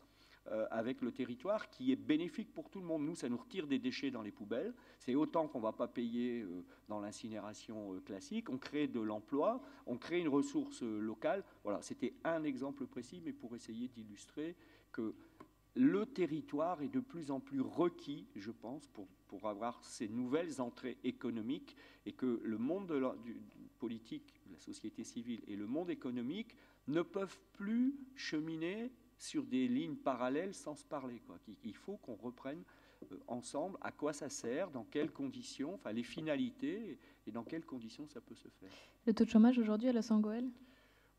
Speaker 3: avec le territoire qui est bénéfique pour tout le monde. Nous, ça nous retire des déchets dans les poubelles. C'est autant qu'on ne va pas payer dans l'incinération classique. On crée de l'emploi, on crée une ressource locale. Voilà, c'était un exemple précis, mais pour essayer d'illustrer que le territoire est de plus en plus requis, je pense, pour avoir ces nouvelles entrées économiques et que le monde du politique, la société civile et le monde économique ne peuvent plus cheminer sur des lignes parallèles sans se parler, quoi. Il faut qu'on reprenne ensemble à quoi ça sert, dans quelles conditions, enfin les finalités et dans quelles conditions ça peut se faire.
Speaker 1: Le taux de chômage aujourd'hui à Los Angeles?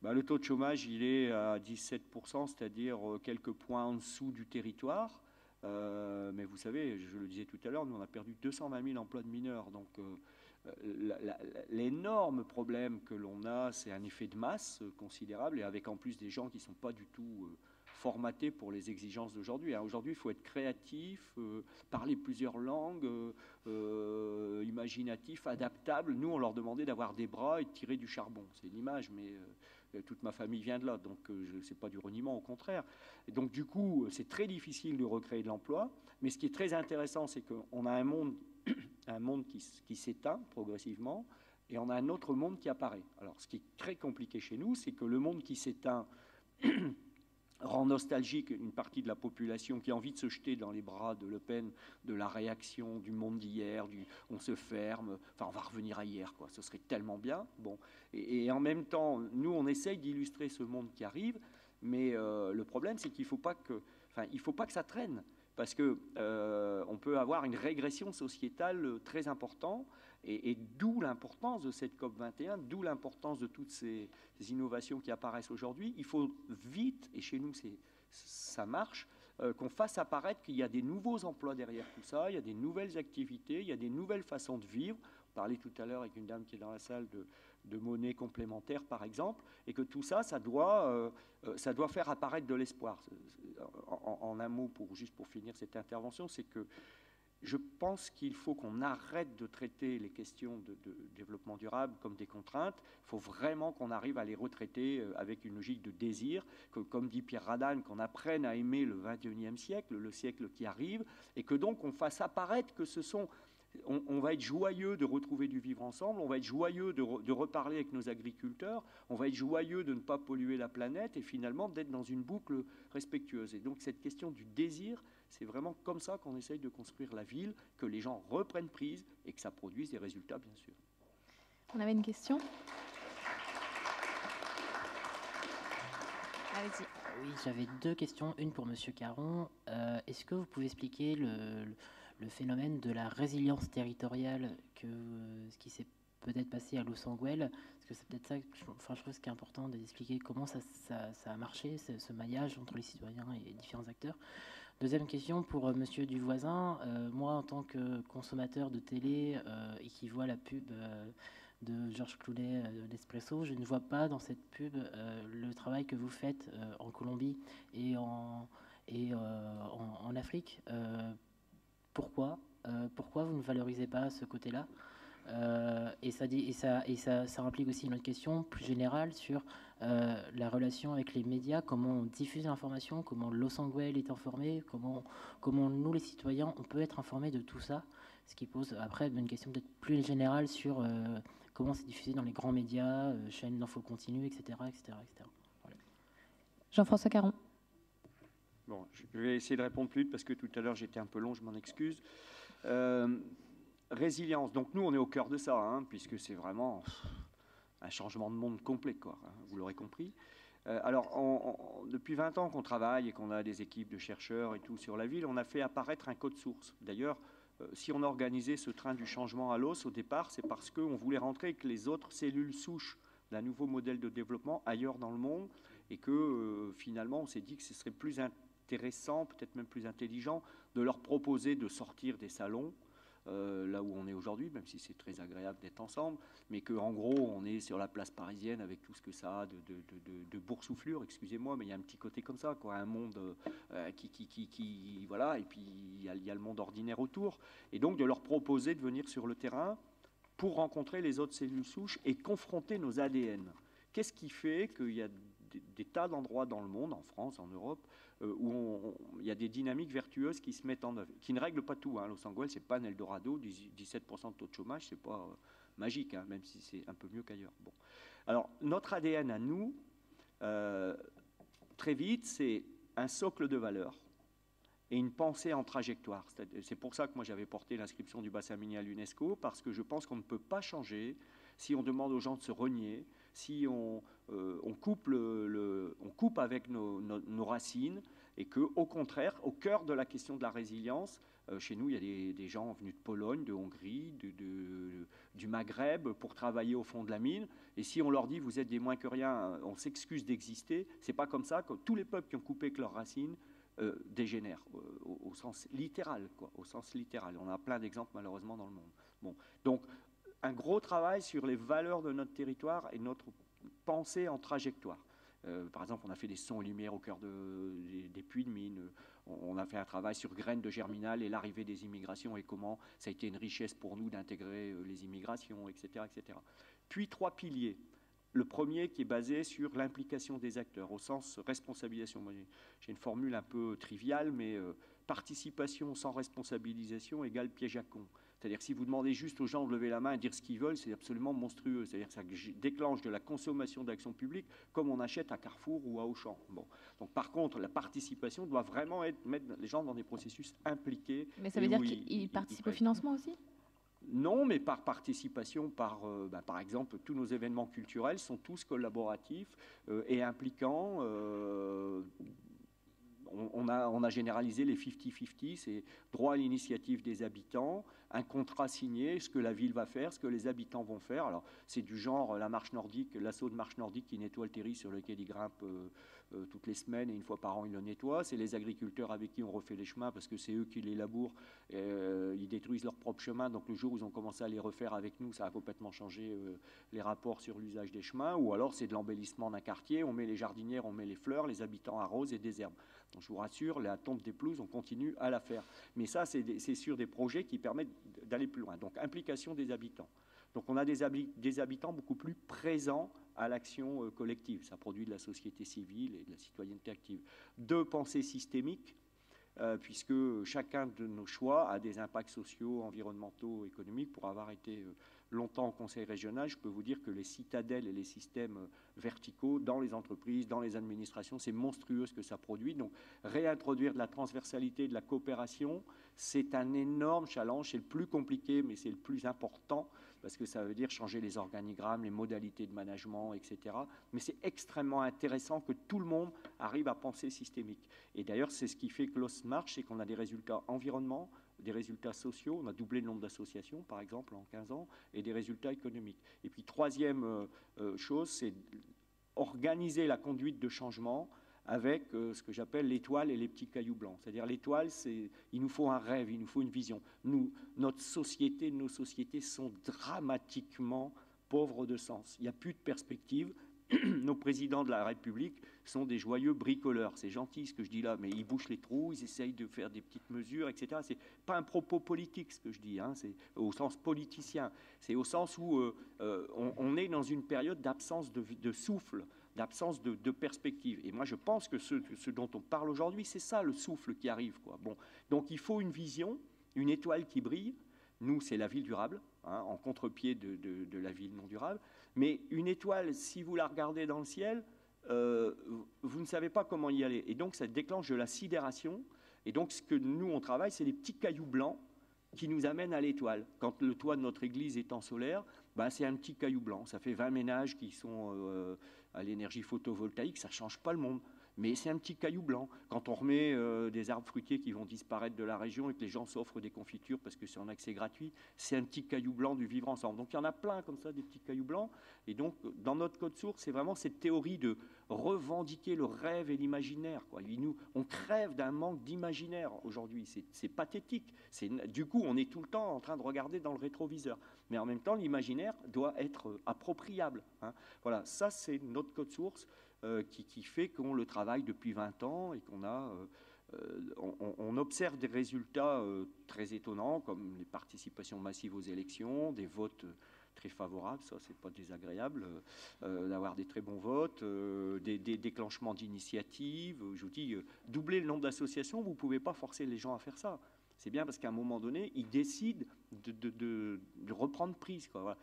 Speaker 3: Le taux de chômage, il est à 17%, c'est-à-dire quelques points en dessous du territoire. Mais vous savez, je le disais tout à l'heure, nous on a perdu 220 000 emplois de mineurs. Donc l'énorme problème que l'on a, c'est un effet de masse considérable, et avec en plus des gens qui ne sont pas du tout formatés pour les exigences d'aujourd'hui. Aujourd'hui, il faut être créatif, parler plusieurs langues, imaginatif, adaptable. Nous, on leur demandait d'avoir des bras et de tirer du charbon. C'est une image, mais toute ma famille vient de là, donc ce n'est pas du reniement, au contraire. Et donc, du coup, c'est très difficile de recréer de l'emploi. Mais ce qui est très intéressant, c'est qu'on a un monde qui s'éteint progressivement, et on a un autre monde qui apparaît. Alors, ce qui est très compliqué chez nous, c'est que le monde qui s'éteint rend nostalgique une partie de la population qui a envie de se jeter dans les bras de Le Pen, de la réaction du monde d'hier, on se ferme, enfin on va revenir à hier, quoi, ce serait tellement bien. Bon. Et en même temps, nous on essaye d'illustrer ce monde qui arrive, mais le problème c'est qu'il ne faut pas que ça traîne, parce que on peut avoir une régression sociétale très importante, et d'où l'importance de cette COP21, d'où l'importance de toutes ces innovations qui apparaissent aujourd'hui. Il faut vite, et chez nous ça marche, qu'on fasse apparaître qu'il y a des nouveaux emplois derrière tout ça, il y a des nouvelles activités, il y a des nouvelles façons de vivre. On parlait tout à l'heure avec une dame qui est dans la salle de monnaie complémentaire, par exemple, et que tout ça, ça doit faire apparaître de l'espoir. En un mot, juste pour finir cette intervention, c'est que je pense qu'il faut qu'on arrête de traiter les questions de développement durable comme des contraintes. Il faut vraiment qu'on arrive à les retraiter avec une logique de désir, que, comme dit Pierre Radin, qu'on apprenne à aimer le XXIe siècle, le siècle qui arrive, et que donc on fasse apparaître que ce sont... On va être joyeux de retrouver du vivre ensemble, on va être joyeux de reparler avec nos agriculteurs, on va être joyeux de ne pas polluer la planète, et finalement d'être dans une boucle respectueuse. Et donc cette question du désir, c'est vraiment comme ça qu'on essaye de construire la ville, que les gens reprennent prise et que ça produise des résultats, bien sûr.
Speaker 1: On avait une question ? Allez-y.
Speaker 7: Oui, j'avais deux questions. Une pour Monsieur Caron. Est-ce que vous pouvez expliquer le phénomène de la résilience territoriale, ce qui s'est peut-être passé à Los Angeles, parce que c'est peut-être ça, je trouve ce qui est important d'expliquer comment ça a marché, ce maillage entre les citoyens et les différents acteurs. Deuxième question pour Monsieur Duvoisin. Moi, en tant que consommateur de télé et qui voit la pub de Georges Clooney d'Espresso, je ne vois pas dans cette pub le travail que vous faites en Colombie et en Afrique. Pourquoi vous ne valorisez pas ce côté-là? Et ça implique aussi une autre question plus générale sur la relation avec les médias, comment on diffuse l'information, comment Los Angeles est informé, comment nous les citoyens on peut être informés de tout ça, ce qui pose après une question peut-être plus générale sur comment c'est diffusé dans les grands médias, chaînes d'info continue, etc. Voilà.
Speaker 1: Jean-François Caron.
Speaker 3: Bon, je vais essayer de répondre plus vite parce que tout à l'heure j'étais un peu long, je m'en excuse. Résilience, donc nous on est au cœur de ça, puisque c'est vraiment un changement de monde complet, quoi, vous l'aurez compris. Alors depuis 20 ans qu'on travaille et qu'on a des équipes de chercheurs et tout sur la ville, on a fait apparaître un code source. D'ailleurs, si on a organisé ce train du changement à Los au départ, c'est parce qu'on voulait rentrer avec les autres cellules souches d'un nouveau modèle de développement ailleurs dans le monde, et que finalement on s'est dit que ce serait plus intéressant, peut-être même plus intelligent, de leur proposer de sortir des salons, là où on est aujourd'hui, même si c'est très agréable d'être ensemble, mais qu'en gros, on est sur la place parisienne avec tout ce que ça a de boursouflure, excusez-moi, mais il y a un petit côté comme ça, quoi, un monde qui voilà, et puis il y a le monde ordinaire autour, et donc de leur proposer de venir sur le terrain pour rencontrer les autres cellules souches et confronter nos ADN. Qu'est-ce qui fait qu'il y a des tas d'endroits dans le monde, en France, en Europe, où il y a des dynamiques vertueuses qui se mettent en œuvre, qui ne règlent pas tout. Los Angeles, c'est pas un Eldorado, 17% de taux de chômage, c'est pas magique, même si c'est un peu mieux qu'ailleurs. Bon. Alors, notre ADN à nous, très vite, c'est un socle de valeurs et une pensée en trajectoire. C'est pour ça que moi j'avais porté l'inscription du bassin minier à l'UNESCO, parce que je pense qu'on ne peut pas changer si on demande aux gens de se renier, si on coupe avec nos racines, et qu'au contraire, au cœur de la question de la résilience, chez nous, il y a des gens venus de Pologne, de Hongrie, du Maghreb pour travailler au fond de la mine. Et si on leur dit vous êtes des moins que rien, on s'excuse d'exister, c'est pas comme ça que tous les peuples qui ont coupé avec leurs racines dégénèrent au sens littéral, quoi, au sens littéral. On a plein d'exemples malheureusement dans le monde. Bon, donc un gros travail sur les valeurs de notre territoire et notre pensée en trajectoire. Par exemple, on a fait des sons et lumières au cœur des puits de mines. On a fait un travail sur graines de germinal et l'arrivée des immigrations et comment ça a été une richesse pour nous d'intégrer les immigrations, etc., etc. Puis 3 piliers. Le premier qui est basé sur l'implication des acteurs, au sens responsabilisation. Moi, j'ai une formule un peu triviale, mais participation sans responsabilisation égale piège à con. C'est-à-dire que si vous demandez juste aux gens de lever la main et dire ce qu'ils veulent, c'est absolument monstrueux. C'est-à-dire que ça déclenche de la consommation d'action publique comme on achète à Carrefour ou à Auchan. Bon. Donc, par contre, la participation doit vraiment mettre les gens dans des processus impliqués.
Speaker 1: Mais ça veut dire qu'ils participent au financement aussi ?
Speaker 3: Non, mais par participation, par exemple, tous nos événements culturels sont tous collaboratifs et impliquants. On a généralisé les 50-50, c'est droit à l'initiative des habitants, un contrat signé, ce que la ville va faire, ce que les habitants vont faire. Alors, c'est du genre la marche nordique, l'assaut de marche nordique qui nettoie le terri sur lequel ils grimpent toutes les semaines et une fois par an ils le nettoient. C'est les agriculteurs avec qui on refait les chemins parce que c'est eux qui les labourent. Ils détruisent leur propre chemin. Donc, le jour où ils ont commencé à les refaire avec nous, ça a complètement changé les rapports sur l'usage des chemins. Ou alors, c'est de l'embellissement d'un quartier. On met les jardinières, on met les fleurs, les habitants arrosent et désherbent. Donc, je vous rassure, la tombe des pelouses, on continue à la faire. Mais ça, c'est sur des projets qui permettent d'aller plus loin. Donc, implication des habitants. Donc, on a des habitants beaucoup plus présents à l'action collective. Ça produit de la société civile et de la citoyenneté active. 2, pensée systémique, puisque chacun de nos choix a des impacts sociaux, environnementaux, économiques. Pour avoir été longtemps au conseil régional, je peux vous dire que les citadelles et les systèmes verticaux dans les entreprises, dans les administrations, c'est monstrueux ce que ça produit. Donc, réintroduire de la transversalité, de la coopération, c'est un énorme challenge. C'est le plus compliqué, mais c'est le plus important, parce que ça veut dire changer les organigrammes, les modalités de management, etc. Mais c'est extrêmement intéressant que tout le monde arrive à penser systémique. Et d'ailleurs, c'est ce qui fait que l'OS marche, c'est qu'on a des résultats environnement, des résultats sociaux, on a doublé le nombre d'associations, par exemple, en 15 ans, et des résultats économiques. Et puis, troisième chose, c'est organiser la conduite de changement avec ce que j'appelle l'étoile et les petits cailloux blancs. C'est-à-dire l'étoile, il nous faut un rêve, il nous faut une vision. Notre société, nos sociétés sont dramatiquement pauvres de sens. Il n'y a plus de perspective. Nos présidents de la République sont des joyeux bricoleurs. C'est gentil ce que je dis là, mais ils bouchent les trous, ils essayent de faire des petites mesures, etc. C'est pas un propos politique ce que je dis, hein, c'est au sens politicien. C'est au sens où on est dans une période d'absence de souffle, d'absence de perspective. Et moi, je pense que ce dont on parle aujourd'hui, c'est ça le souffle qui arrive, quoi. Bon, donc il faut une vision, une étoile qui brille. Nous, c'est la ville durable, hein, en contre-pied de la ville non durable. Mais une étoile, si vous la regardez dans le ciel, vous ne savez pas comment y aller. Et donc, ça déclenche de la sidération. Et donc, ce que nous, on travaille, c'est les petits cailloux blancs qui nous amènent à l'étoile. Quand le toit de notre église est en solaire, ben, c'est un petit caillou blanc. Ça fait 20 ménages qui sont à l'énergie photovoltaïque. Ça ne change pas le monde. Mais c'est un petit caillou blanc. Quand on remet des arbres fruitiers qui vont disparaître de la région et que les gens s'offrent des confitures parce que c'est en accès gratuit, c'est un petit caillou blanc du vivre ensemble. Donc il y en a plein comme ça, des petits cailloux blancs. Et donc dans notre code source, c'est vraiment cette théorie de revendiquer le rêve et l'imaginaire, quoi. On crève d'un manque d'imaginaire aujourd'hui. C'est pathétique. Du coup, on est tout le temps en train de regarder dans le rétroviseur. Mais en même temps, l'imaginaire doit être appropriable, hein. Voilà, ça c'est notre code source. Qui fait qu'on le travaille depuis 20 ans et on observe des résultats très étonnants, comme les participations massives aux élections, des votes très favorables, ça c'est pas désagréable, d'avoir des très bons votes, des déclenchements d'initiatives. Je vous dis, doubler le nombre d'associations, vous ne pouvez pas forcer les gens à faire ça. C'est bien parce qu'à un moment donné, ils décident de reprendre prise, quoi. Voilà.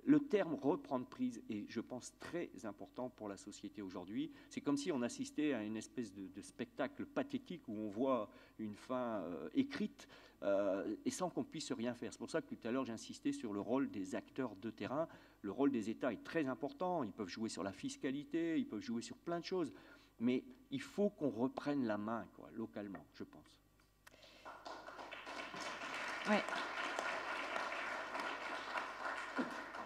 Speaker 3: le terme reprendre prise est, je pense, très important pour la société aujourd'hui. C'est comme si on assistait à une espèce de spectacle pathétique où on voit une fin écrite et sans qu'on puisse rien faire. C'est pour ça que tout à l'heure j'insistais sur le rôle des acteurs de terrain. Le rôle des États est très important. Ils peuvent jouer sur la fiscalité, ils peuvent jouer sur plein de choses. Mais il faut qu'on reprenne la main, quoi, localement, je pense.
Speaker 1: Ouais.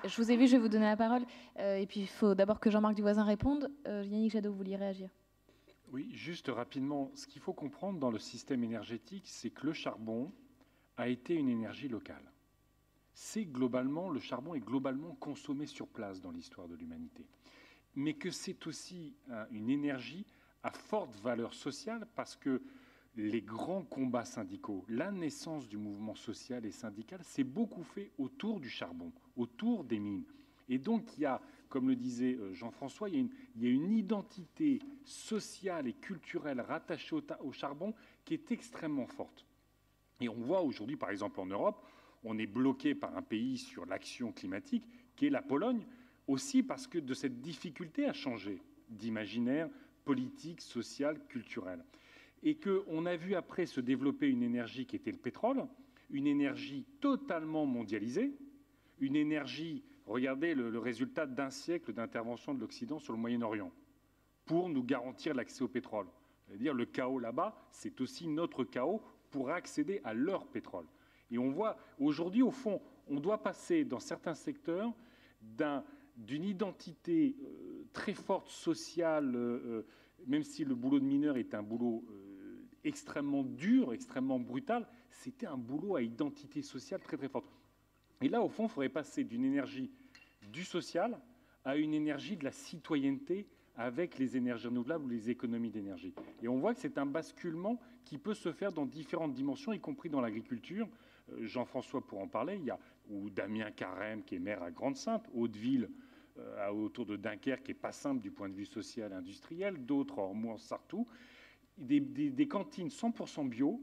Speaker 1: Je vous ai vu, je vais vous donner la parole. Et puis, il faut d'abord que Jean-Marc Duvoisin réponde. Yannick Jadot, vous vouliez réagir?
Speaker 2: Oui, juste rapidement, ce qu'il faut comprendre dans le système énergétique, c'est que le charbon a été une énergie locale. Le charbon est globalement consommé sur place dans l'histoire de l'humanité. Mais que c'est aussi une énergie à forte valeur sociale parce que les grands combats syndicaux, la naissance du mouvement social et syndical, c'est beaucoup fait autour du charbon, autour des mines. Et donc, il y a, comme le disait Jean-François, il y a une identité sociale et culturelle rattachée au charbon qui est extrêmement forte. Et on voit aujourd'hui, par exemple en Europe, on est bloqué par un pays sur l'action climatique, qui est la Pologne, aussi parce que de cette difficulté à changer d'imaginaire politique, social, culturel. Et qu'on a vu après se développer une énergie qui était le pétrole, une énergie totalement mondialisée, une énergie, regardez le résultat d'un siècle d'intervention de l'Occident sur le Moyen-Orient, pour nous garantir l'accès au pétrole. C'est-à-dire le chaos là-bas, c'est aussi notre chaos pour accéder à leur pétrole. Et on voit aujourd'hui, au fond, on doit passer dans certains secteurs d'une identité très forte sociale, même si le boulot de mineur est un boulot extrêmement dur, extrêmement brutal, c'était un boulot à identité sociale très très forte. Et là, au fond, il faudrait passer d'une énergie du social à une énergie de la citoyenneté avec les énergies renouvelables ou les économies d'énergie. Et on voit que c'est un basculement qui peut se faire dans différentes dimensions, y compris dans l'agriculture. Jean-François pourra en parler, ou Damien Carême, qui est maire à Grande-Synthe, Hauteville, autour de Dunkerque, qui n'est pas simple du point de vue social et industriel, d'autres, Ormois, Sartou. Des cantines 100% bio,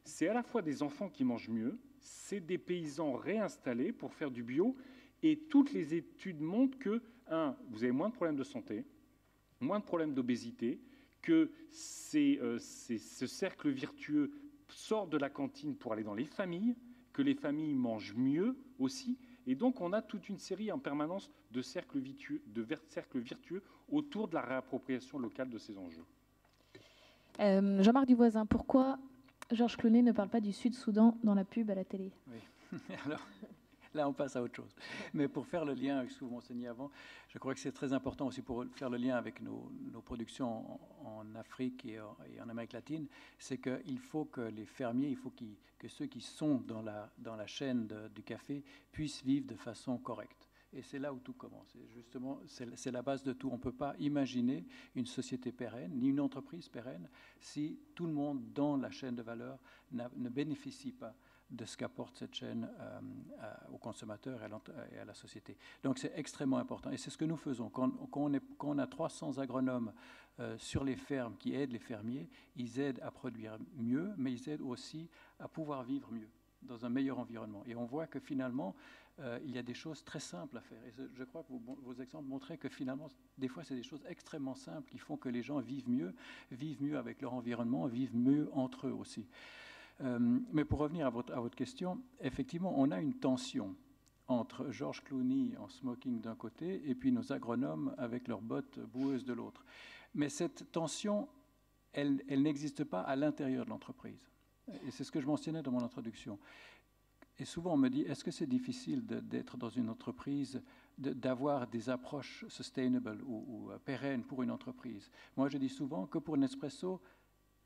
Speaker 2: c'est à la fois des enfants qui mangent mieux, c'est des paysans réinstallés pour faire du bio, et toutes les études montrent que, vous avez moins de problèmes de santé, moins de problèmes d'obésité, que ce cercle virtueux sort de la cantine pour aller dans les familles, que les familles mangent mieux aussi, et donc on a toute une série en permanence de cercles virtueux autour de la réappropriation locale de ces enjeux.
Speaker 1: Jean-Marc Duvoisin, pourquoi Georges Clooney ne parle pas du Sud-Soudan dans la pub à la télé?
Speaker 6: Oui, alors là on passe à autre chose. Mais pour faire le lien avec ce que vous m'enseignez avant, je crois que c'est très important aussi pour faire le lien avec nos productions en Afrique et en Amérique latine, c'est qu'il faut que les fermiers, que ceux qui sont dans la chaîne du café puissent vivre de façon correcte. Et c'est là où tout commence. Et justement, c'est la base de tout. On ne peut pas imaginer une société pérenne, ni une entreprise pérenne, si tout le monde dans la chaîne de valeur ne bénéficie pas de ce qu'apporte cette chaîne aux consommateurs et à la société. Donc c'est extrêmement important. Et c'est ce que nous faisons. Quand on a 300 agronomes sur les fermes qui aident les fermiers, ils aident à produire mieux, mais ils aident aussi à pouvoir vivre mieux, dans un meilleur environnement. Et on voit que finalement, il y a des choses très simples à faire. Et je crois que vos exemples montraient que finalement, des fois, c'est des choses extrêmement simples qui font que les gens vivent mieux avec leur environnement, vivent mieux entre eux aussi. Mais pour revenir à votre question, effectivement, on a une tension entre Georges Clooney en smoking d'un côté et puis nos agronomes avec leurs bottes boueuses de l'autre. Mais cette tension, elle n'existe pas à l'intérieur de l'entreprise. Et c'est ce que je mentionnais dans mon introduction. Et souvent, on me dit, est-ce que c'est difficile d'être dans une entreprise, d'avoir des approches sustainable ou pérennes pour une entreprise? Moi, je dis souvent que pour Nespresso,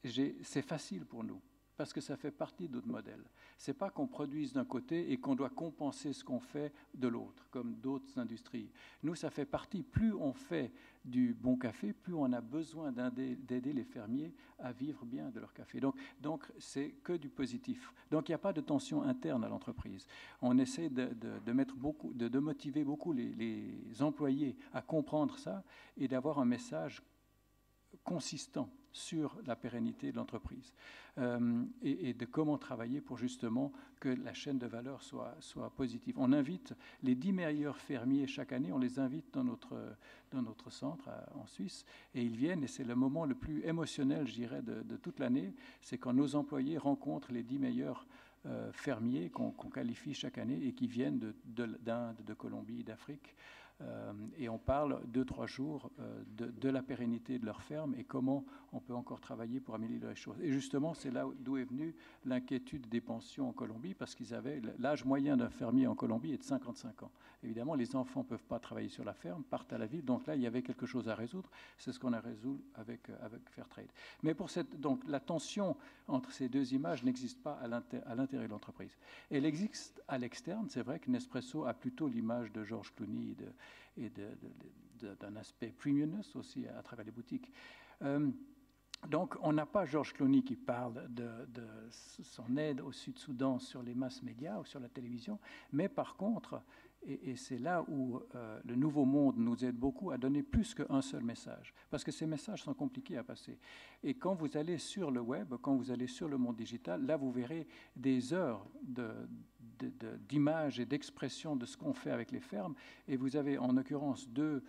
Speaker 6: c'est facile pour nous, parce que ça fait partie de notre modèle. Ce n'est pas qu'on produise d'un côté et qu'on doit compenser ce qu'on fait de l'autre, comme d'autres industries. Nous, ça fait partie. Plus on fait du bon café, plus on a besoin d'aider les fermiers à vivre bien de leur café. Donc c'est que du positif. Donc il n'y a pas de tension interne à l'entreprise. On essaie de motiver beaucoup les employés à comprendre ça et d'avoir un message consistant sur la pérennité de l'entreprise et de comment travailler pour justement que la chaîne de valeur soit positive. On invite les 10 meilleurs fermiers chaque année, on les invite dans notre centre en Suisse et ils viennent et c'est le moment le plus émotionnel, je dirais, de toute l'année. C'est quand nos employés rencontrent les 10 meilleurs fermiers qu'on qualifie chaque année et qui viennent d'Inde, de Colombie, d'Afrique. Et on parle 2-3 jours de la pérennité de leur ferme et comment on peut encore travailler pour améliorer les choses. Et justement, c'est là d'où est venue l'inquiétude des pensions en Colombie, parce qu'ils avaient l'âge moyen d'un fermier en Colombie est de 55 ans. Évidemment, les enfants ne peuvent pas travailler sur la ferme, partent à la ville. Donc là, il y avait quelque chose à résoudre. C'est ce qu'on a résolu avec Fairtrade. Mais donc la tension entre ces deux images n'existe pas à l'intérieur de l'entreprise. Elle existe à l'externe. C'est vrai que Nespresso a plutôt l'image de George Clooney et d'un aspect premiumness aussi à travers les boutiques. Donc, on n'a pas George Clooney qui parle de son aide au Sud-Soudan sur les masses médias ou sur la télévision, mais par contre, et c'est là où le Nouveau Monde nous aide beaucoup à donner plus qu'un seul message, parce que ces messages sont compliqués à passer. Et quand vous allez sur le web, quand vous allez sur le monde digital, là, vous verrez des heures d'images et d'expressions de ce qu'on fait avec les fermes, et vous avez en l'occurrence deux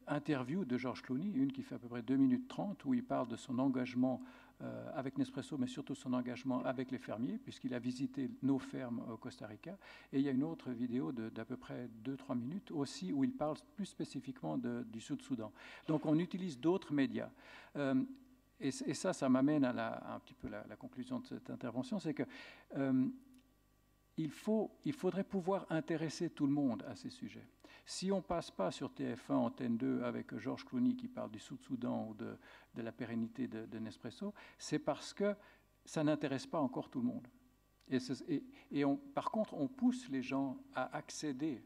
Speaker 6: interview de George Clooney, une qui fait à peu près 2 minutes 30, où il parle de son engagement avec Nespresso, mais surtout son engagement avec les fermiers, puisqu'il a visité nos fermes au Costa Rica. Et il y a une autre vidéo d'à peu près 2-3 minutes aussi, où il parle plus spécifiquement du Sud-Soudan. Donc on utilise d'autres médias. Et ça m'amène à un petit peu la conclusion de cette intervention, c'est que il faudrait pouvoir intéresser tout le monde à ces sujets. Si on ne passe pas sur TF1, Antenne 2, avec George Clooney qui parle du Sud-Soudan ou de la pérennité de Nespresso, c'est parce que ça n'intéresse pas encore tout le monde. Par contre, on pousse les gens à accéder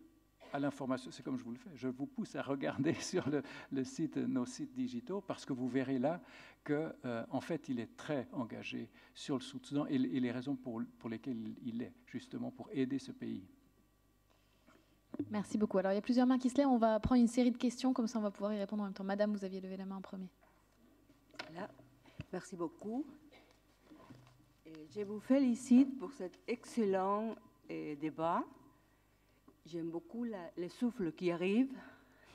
Speaker 6: à l'information. C'est comme je vous le fais. Je vous pousse à regarder sur nos sites digitaux, parce que vous verrez là qu'en fait, il est très engagé sur le Sud-Soudan et les raisons pour lesquelles il est, justement, pour aider ce pays.
Speaker 1: Merci beaucoup. Alors, il y a plusieurs mains qui se lèvent. On va prendre une série de questions, comme ça on va pouvoir y répondre en même temps. Madame, vous aviez levé la main en premier.
Speaker 8: Voilà. Merci beaucoup. Et je vous félicite pour cet excellent débat. J'aime beaucoup le souffle qui arrive,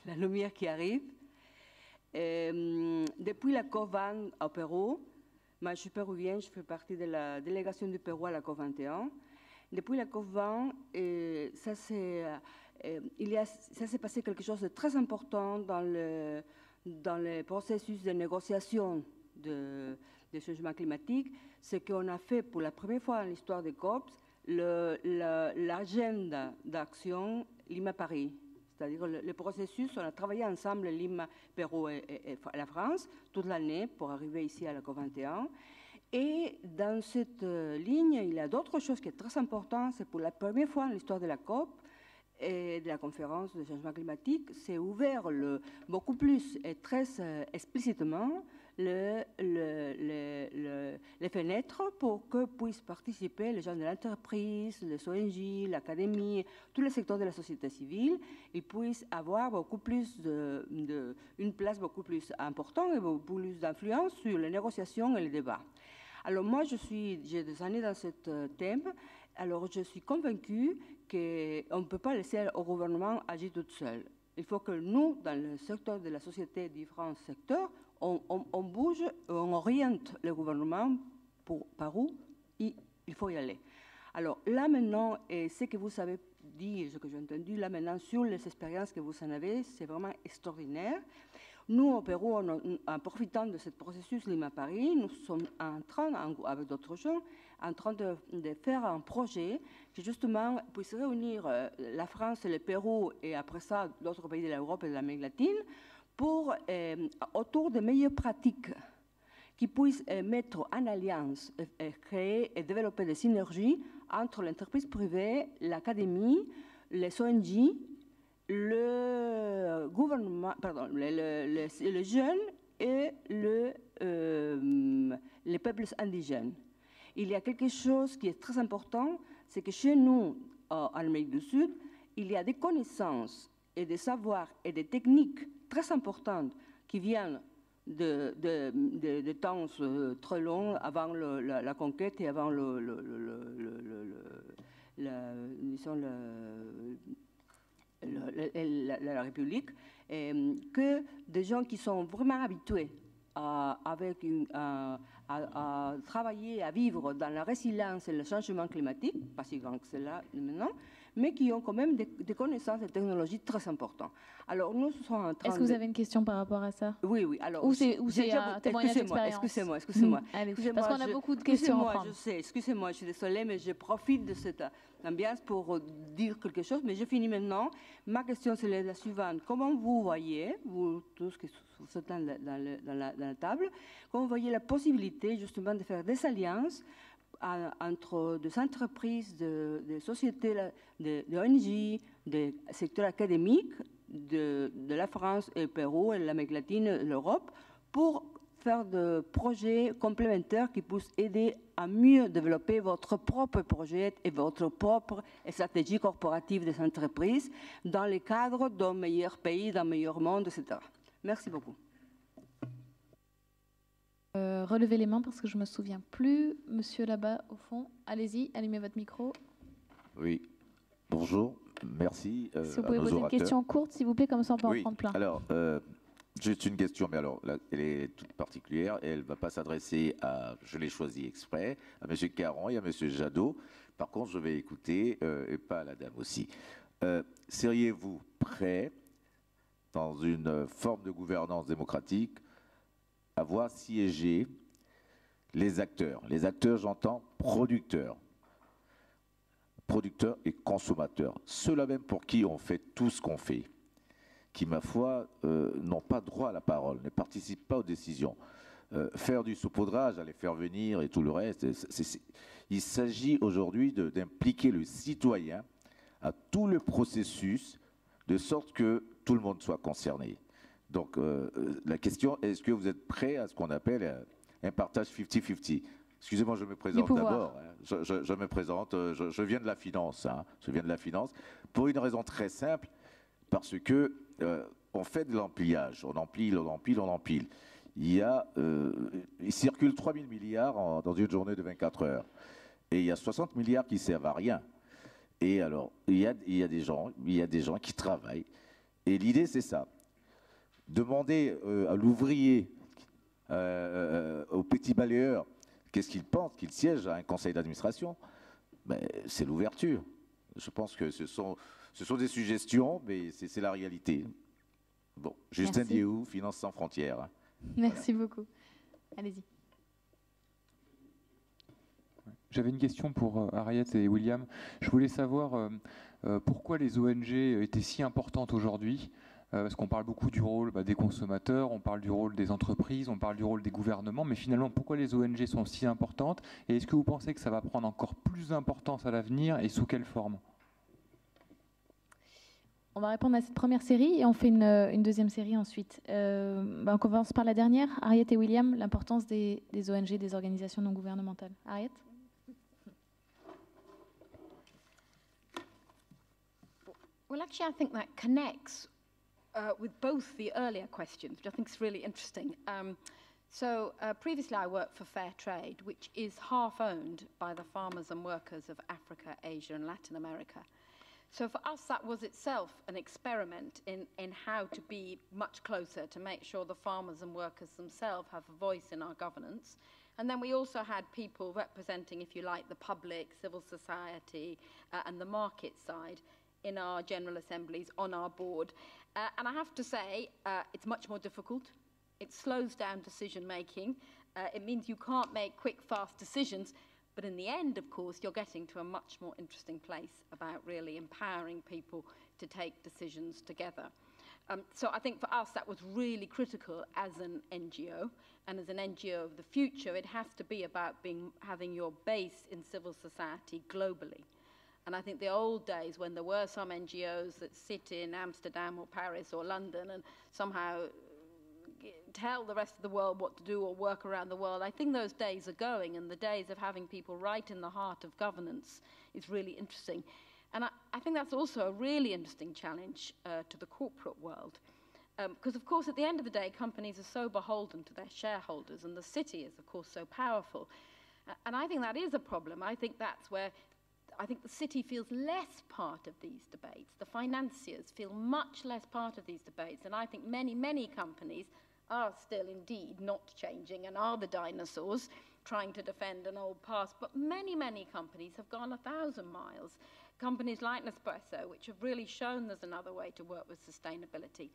Speaker 8: la lumière qui arrive. Depuis la COP20 au Pérou, moi je suis péruvienne, je fais partie de la délégation du Pérou à la COP21. Depuis la COP20, ça s'est passé quelque chose de très important dans le processus de négociation des changements climatiques. C'est qu'on a fait pour la première fois dans l'histoire des COP l'agenda d'action Lima-Paris. C'est-à-dire le processus, on a travaillé ensemble, Lima, Pérou et la France, toute l'année pour arriver ici à la COP21. Et dans cette ligne, il y a d'autres choses qui sont très importantes. C'est pour la première fois dans l'histoire de la COP et de la conférence de changement climatique, c'est ouvert beaucoup plus et très explicitement les fenêtres pour que puissent participer les gens de l'entreprise, les ONG, l'académie, tous les secteurs de la société civile. Ils puissent avoir beaucoup plus une place beaucoup plus importante et beaucoup plus d'influence sur les négociations et les débats. Alors moi, j'ai des années dans ce thème. Alors je suis convaincue qu'on ne peut pas laisser au gouvernement agir tout seul. Il faut que nous, dans le secteur de la société, différents secteurs, on bouge, on oriente le gouvernement par où il faut y aller. Alors là maintenant, et ce que vous avez dit, ce que j'ai entendu là maintenant sur les expériences que vous en avez, c'est vraiment extraordinaire. Nous, au Pérou, en profitant de ce processus Lima-Paris, nous sommes en train, avec d'autres gens, en train de faire un projet qui justement puisse réunir la France et le Pérou et après ça d'autres pays de l'Europe et de l'Amérique latine autour de meilleures pratiques qui puissent mettre en alliance, créer et développer des synergies entre l'entreprise privée, l'académie, les ONG, le gouvernement, pardon, les jeunes et les peuples indigènes. Il y a quelque chose qui est très important, c'est que chez nous, en Amérique du Sud, il y a des connaissances et des savoirs et des techniques très importantes qui viennent de temps très longs avant la conquête et avant la République, que des gens qui sont vraiment habitués à travailler, à vivre dans la résilience et le changement climatique, pas si grand que cela maintenant, mais qui ont quand même des connaissances et technologies très importantes. Alors, nous sommes en train
Speaker 1: Est-ce que vous avez une question par rapport à ça?
Speaker 8: Oui, oui. Alors,
Speaker 1: ou c'est un témoignage d'expérience?
Speaker 8: Excusez-moi.
Speaker 1: Parce qu'on a beaucoup de questions à prendre.
Speaker 8: Je sais, excusez-moi, je suis désolée, mais je profite de cette ambiance pour dire quelque chose, mais je finis maintenant. Ma question, c'est la suivante. Comment vous voyez, vous tous qui sont dans la table, comment vous voyez la possibilité, justement, de faire des alliances entre des entreprises, des sociétés, des ONG, des secteurs académiques de la France et le Pérou et l'Amérique latine, l'Europe, pour faire des projets complémentaires qui puissent aider à mieux développer votre propre projet et votre propre stratégie corporative des entreprises dans le cadre d'un meilleur pays, d'un meilleur monde, etc. Merci beaucoup.
Speaker 1: Relevez les mains parce que je ne me souviens plus. Monsieur là-bas, au fond, allez-y, allumez votre micro.
Speaker 9: Oui, bonjour, merci.
Speaker 1: Si vous pouvez poser une question courte, s'il vous plaît, comme ça on peut en prendre plein.
Speaker 9: Alors, juste une question, mais alors, là, elle est toute particulière et elle ne va pas s'adresser à, je l'ai choisi exprès, à M. Caron et à M. Jadot. Par contre, je vais écouter, et pas à la dame aussi. Seriez-vous prêt, dans une forme de gouvernance démocratique, à voir siéger les acteurs. Les acteurs, j'entends, producteurs et consommateurs. Ceux-là même pour qui on fait tout ce qu'on fait, qui, ma foi, n'ont pas droit à la parole, ne participent pas aux décisions. Faire du saupoudrage, aller faire venir et tout le reste, il s'agit aujourd'hui d'impliquer le citoyen à tout le processus, de sorte que tout le monde soit concerné. Donc, la question, est-ce que vous êtes prêt à ce qu'on appelle un partage 50-50 ? Excusez-moi, je me présente d'abord. Hein. Je me présente, je viens de la finance. Hein. Je viens de la finance pour une raison très simple, parce que on fait de l'empilage. On empile. Il circule 3 000 milliards dans une journée de 24 heures. Et il y a 60 milliards qui servent à rien. Et alors, il y a des gens qui travaillent. Et l'idée, c'est ça. Demander à l'ouvrier, au petit balayeur, qu'est-ce qu'il pense, qu'il siège à un conseil d'administration, ben, c'est l'ouverture. Je pense que ce sont des suggestions, mais c'est la réalité. Bon, Justin Diéhou, Finance sans frontières. Hein.
Speaker 1: Merci beaucoup. Allez-y.
Speaker 10: J'avais une question pour Harriet et William. Je voulais savoir pourquoi les ONG étaient si importantes aujourd'hui. Parce qu'on parle beaucoup du rôle des consommateurs, on parle du rôle des entreprises, on parle du rôle des gouvernements, mais finalement, pourquoi les ONG sont si importantes? Et est-ce que vous pensez que ça va prendre encore plus d'importance à l'avenir et sous quelle forme?
Speaker 1: On va répondre à cette première série et on fait une deuxième série ensuite. On commence par la dernière. Harriet et William, l'importance des ONG, des organisations non gouvernementales. Harriet?
Speaker 5: Well, actually, I think that connects with both the earlier questions, which I think is really interesting. Previously I worked for Fair Trade, which is half owned by the farmers and workers of Africa, Asia and Latin America. So for us, that was itself an experiment in how to be much closer, to make sure the farmers and workers themselves have a voice in our governance. And then we also had people representing, if you like, the public, civil society and the market side in our General Assemblies, on our board. And I have to say, it's much more difficult. It slows down decision-making. It means you can't make quick, fast decisions. But in the end, of course, you're getting to a much more interesting place about really empowering people to take decisions together. So I think for us, that was really critical as an NGO. And as an NGO of the future, it has to be about having your base in civil society globally. And I think the old days when there were some NGOs that sit in Amsterdam or Paris or London and somehow tell the rest of the world what to do or work around the world, I think those days are going, and the days of having people right in the heart of governance is really interesting. And I think that's also a really interesting challenge to the corporate world. Because, of course, at the end of the day, companies are so beholden to their shareholders, and the city is, of course, so powerful. And I think that is a problem. I think that's where I think the city feels less part of these debates. The financiers feel much less part of these debates. And I think many, many companies are still indeed not changing and are the dinosaurs trying to defend an old past. But many, many companies have gone 1,000 miles. Companies like Nespresso, which have really shown there's another way to work with sustainability.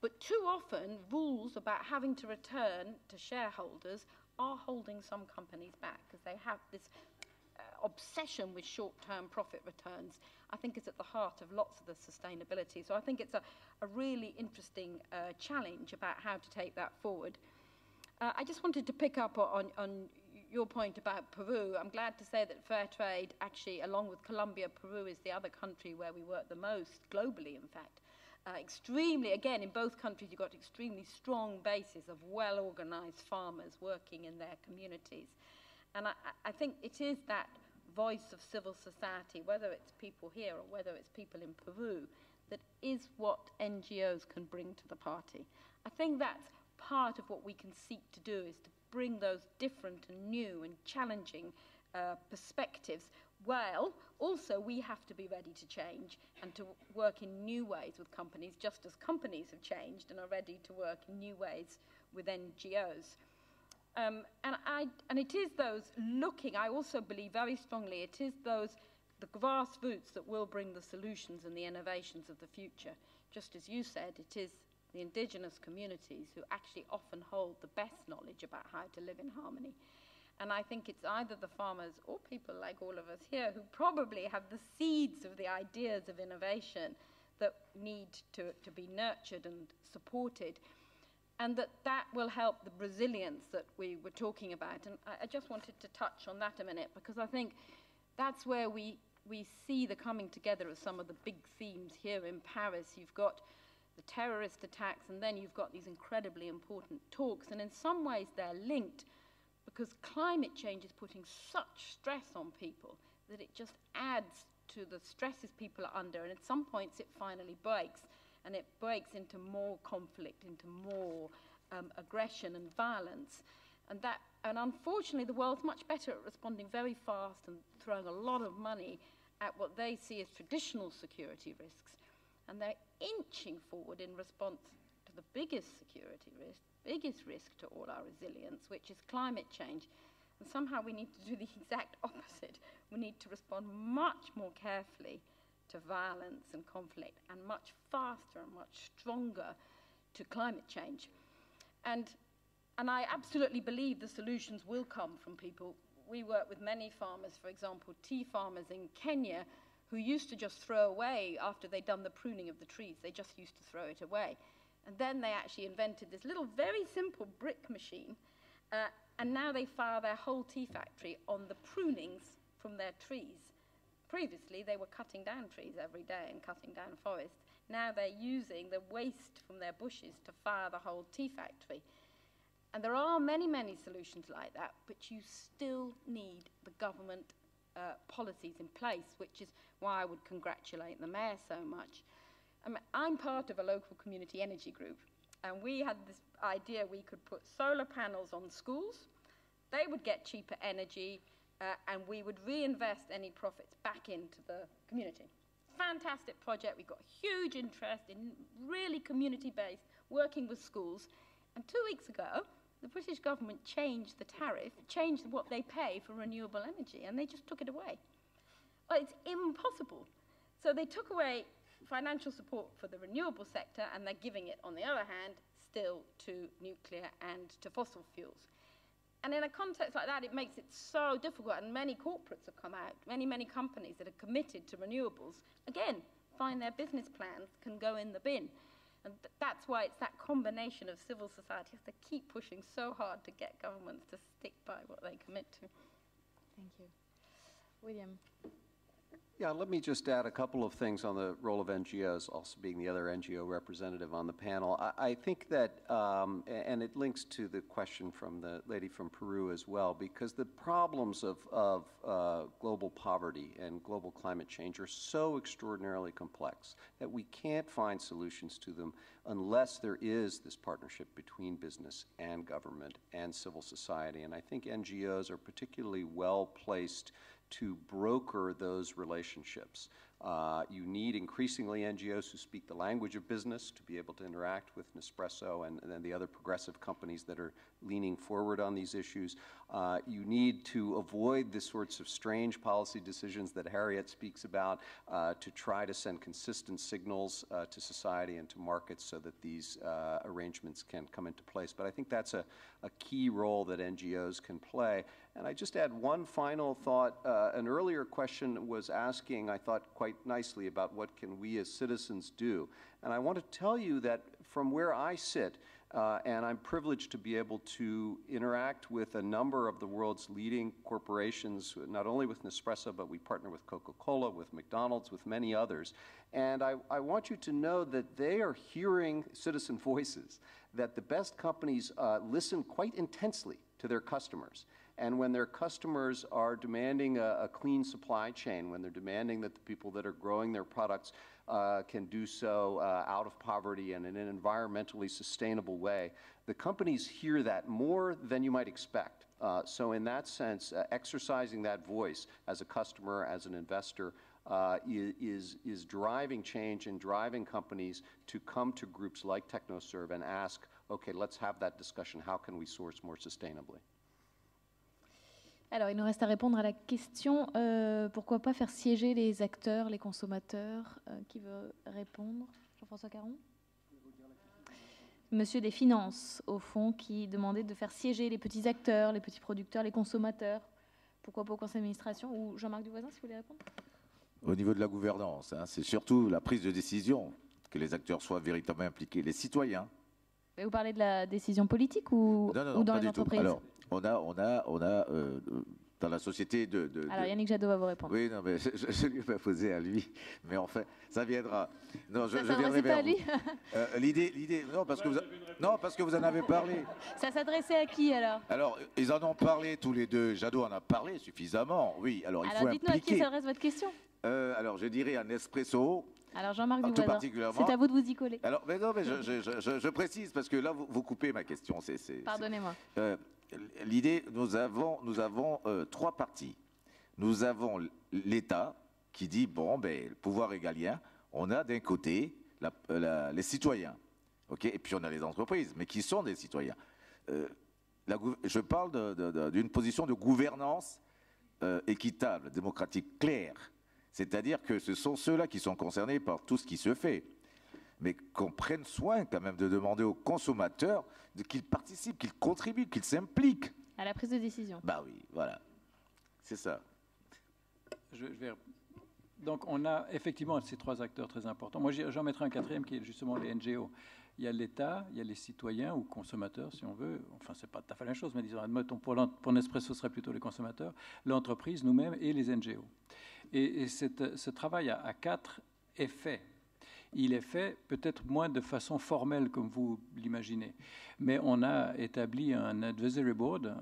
Speaker 5: But too often, rules about having to return to shareholders are holding some companies back because they have this obsession with short-term profit returns. I think it's at the heart of lots of the sustainability. So I think it's a really interesting challenge about how to take that forward. I just wanted to pick up on your point about Peru. I'm glad to say that fair trade, actually, along with Colombia, Peru is the other country where we work the most, globally, in fact. Extremely, again, in both countries, you've got extremely strong bases of well-organized farmers working in their communities. And I think it is that voice of civil society, whether it's people here or whether it's people in Peru, that is what NGOs can bring to the party. I think that's part of what we can seek to do, is to bring those different and new and challenging perspectives, while also we have to be ready to change and to work in new ways with companies, just as companies have changed and are ready to work in new ways with NGOs. And it is those looking, I also believe very strongly, it is the grassroots that will bring the solutions and the innovations of the future. Just as you said, it is the indigenous communities who actually often hold the best knowledge about how to live in harmony. And I think it's either the farmers or people like all of us here who probably have the seeds of the ideas of innovation that need to be nurtured and supported. And that will help the resilience that we were talking about. And I just wanted to touch on that a minute, because I think that's where we see the coming together of some of the big themes here in Paris. You've got the terrorist attacks, and then you've got these incredibly important talks. And in some ways, they're linked, because climate change is putting such stress on people that it just adds to the stresses people are under. And at some points, it finally breaks. And it breaks into more conflict, into more aggression and violence. And unfortunately, the world's much better at responding very fast and throwing a lot of money at what they see as traditional security risks. And they're inching forward in response to the biggest security risk, biggest risk to all our resilience, which is climate change. And somehow we need to do the exact opposite. We need to respond much more carefully to violence and conflict, and much faster and much stronger to climate change. And I absolutely believe the solutions will come from people. We work with many farmers, for example, tea farmers in Kenya, who used to just throw away after they'd done the pruning of the trees. They just used to throw it away. And then they actually invented this little, very simple brick machine, and now they fire their whole tea factory on the prunings from their trees. Previously, they were cutting down trees every day and cutting down forests. Now they're using the waste from their bushes to fire the whole tea factory. And there are many, many solutions like that, but you still need the government policies in place, which is why I would congratulate the mayor so much. I'm part of a local community energy group, and we had this idea we could put solar panels on schools. They would get cheaper energy, and we would reinvest any profits back into the community. Fantastic project. We got huge interest in really community-based, working with schools. And 2 weeks ago, the British government changed the tariff, changed what they pay for renewable energy, and they just took it away. Well, it's impossible. So they took away financial support for the renewable sector, and they're giving it, on the other hand, still to nuclear and to fossil fuels. And in a context like that, it makes it so difficult, and many corporates have come out, many, many companies that are committed to renewables, again, find their business plans can go in the bin. And that's why it's that combination of civil society has to keep pushing so hard to get governments to stick by what they commit to.
Speaker 1: Thank you. William.
Speaker 4: Yeah, let me just add a couple of things on the role of NGOs, also being the other NGO representative on the panel. I think that, and it links to the question from the lady from Peru as well, because the problems of global poverty and global climate change are so extraordinarily complex that we can't find solutions to them unless there is this partnership between business and government and civil society. And I think NGOs are particularly well placed to broker those relationships. You need increasingly NGOs who speak the language of business to be able to interact with Nespresso and then the other progressive companies that are leaning forward on these issues. You need to avoid the sorts of strange policy decisions that Harriet speaks about to try to send consistent signals to society and to markets so that these arrangements can come into place. But I think that's a key role that NGOs can play. And I just add one final thought. An earlier question was asking, I thought quite nicely, about what can we as citizens do. And I want to tell you that from where I sit, and I'm privileged to be able to interact with a number of the world's leading corporations, not only with Nespresso, but we partner with Coca-Cola, with McDonald's, with many others. And I want you to know that they are hearing citizen voices, that the best companies listen quite intensely to their customers. And when their customers are demanding a clean supply chain, when they're demanding that the people that are growing their products can do so out of poverty and in an environmentally sustainable way, the companies hear that more than you might expect. So in that sense, exercising that voice as a customer, as an investor, is driving change and driving companies to come to groups like TechnoServe and ask, okay, let's have that discussion. How can we source more sustainably?
Speaker 1: Alors, il nous reste à répondre à la question, pourquoi pas faire siéger les acteurs, les consommateurs. Qui veut répondre? Jean-François Caron? Monsieur des Finances, au fond, qui demandait de faire siéger les petits acteurs, les petits producteurs, les consommateurs. Pourquoi pas au conseil d'administration? Ou Jean-Marc Duvoisin, si vous voulez répondre?
Speaker 9: Au niveau de la gouvernance, hein, c'est surtout la prise de décision, que les acteurs soient véritablement impliqués, les citoyens.
Speaker 1: Mais vous parlez de la décision politique ou dans les entreprises?
Speaker 9: Alors, on a dans la société
Speaker 1: Alors Yannick Jadot va vous répondre.
Speaker 9: Oui, non, mais je lui ai pas posé à lui, mais enfin, ça viendra. Non, je
Speaker 1: pas
Speaker 9: viendrai vers
Speaker 1: à lui.
Speaker 9: L'idée, non, parce que vous en avez parlé.
Speaker 1: Ça s'adressait à qui alors?
Speaker 9: Alors, ils en ont parlé tous les deux. Jadot en a parlé suffisamment. Oui, alors il faut
Speaker 1: dites-nous
Speaker 9: impliquer.
Speaker 1: à qui s'adresse votre question.
Speaker 9: Alors, je dirais à Nespresso.
Speaker 1: Alors Jean-Marc
Speaker 9: tout
Speaker 1: Duvoisin,
Speaker 9: particulièrement.
Speaker 1: c'est à vous de vous y coller.
Speaker 9: Alors, mais non, mais je précise parce que là, vous coupez ma question.
Speaker 1: Pardonnez-moi.
Speaker 9: L'idée, nous avons trois parties. Nous avons l'État qui dit, bon, ben, le pouvoir régalien, on a d'un côté les citoyens, okay, et puis on a les entreprises, mais qui sont des citoyens. Je parle d'une position de gouvernance équitable, démocratique, claire. C'est-à-dire que ce sont ceux-là qui sont concernés par tout ce qui se fait. Mais qu'on prenne soin quand même de demander aux consommateurs qu'ils participent, qu'ils contribuent, qu'ils s'impliquent.
Speaker 1: À la prise de décision.
Speaker 9: Bah oui, voilà. C'est ça.
Speaker 6: Donc on a effectivement ces trois acteurs très importants. Moi j'en mettrai un quatrième qui est justement les NGO. Il y a l'État, il y a les citoyens ou consommateurs si on veut. Enfin c'est pas tout à fait la même chose, mais disons, admettons pour Nespresso ce serait plutôt les consommateurs, l'entreprise, nous-mêmes et les NGO. Et ce travail a quatre effets. Il est fait peut-être moins de façon formelle comme vous l'imaginez, mais on a établi un advisory board,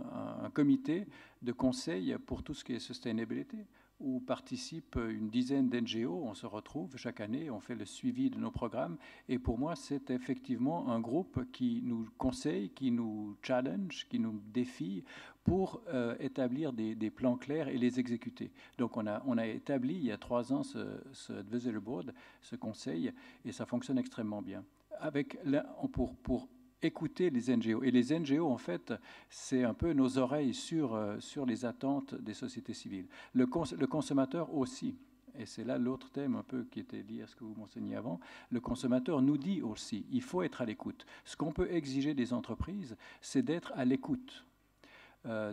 Speaker 6: un comité de conseil pour tout ce qui est sustainability, où participent une dizaine d'NGO. On se retrouve chaque année, on fait le suivi de nos programmes. Et pour moi, c'est effectivement un groupe qui nous conseille, qui nous challenge, qui nous défie pour établir des plans clairs et les exécuter. Donc on a établi il y a 3 ans ce advisory board, ce conseil, et ça fonctionne extrêmement bien. Pour écouter les NGO. Et les NGO, en fait, c'est un peu nos oreilles sur les attentes des sociétés civiles. Le consommateur aussi, et c'est là l'autre thème un peu qui était lié à ce que vous mentionniez avant, le consommateur nous dit aussi, il faut être à l'écoute. Ce qu'on peut exiger des entreprises, c'est d'être à l'écoute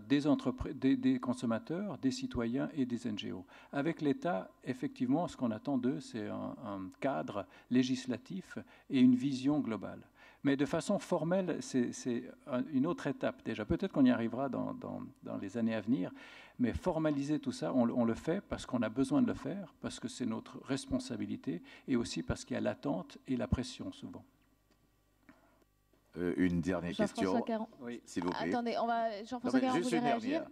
Speaker 6: des consommateurs, des citoyens et des NGO. Avec l'État, effectivement, ce qu'on attend d'eux, c'est un cadre législatif et une vision globale. Mais de façon formelle, c'est une autre étape déjà. Peut-être qu'on y arrivera dans les années à venir, mais formaliser tout ça, on le fait parce qu'on a besoin de le faire, parce que c'est notre responsabilité, et aussi parce qu'il y a l'attente et la pression souvent.
Speaker 9: Une dernière question,
Speaker 3: Oui.
Speaker 9: s'il vous plaît.
Speaker 1: Attendez, Jean-François Caron
Speaker 9: juste
Speaker 1: voulait
Speaker 9: une
Speaker 1: réagir.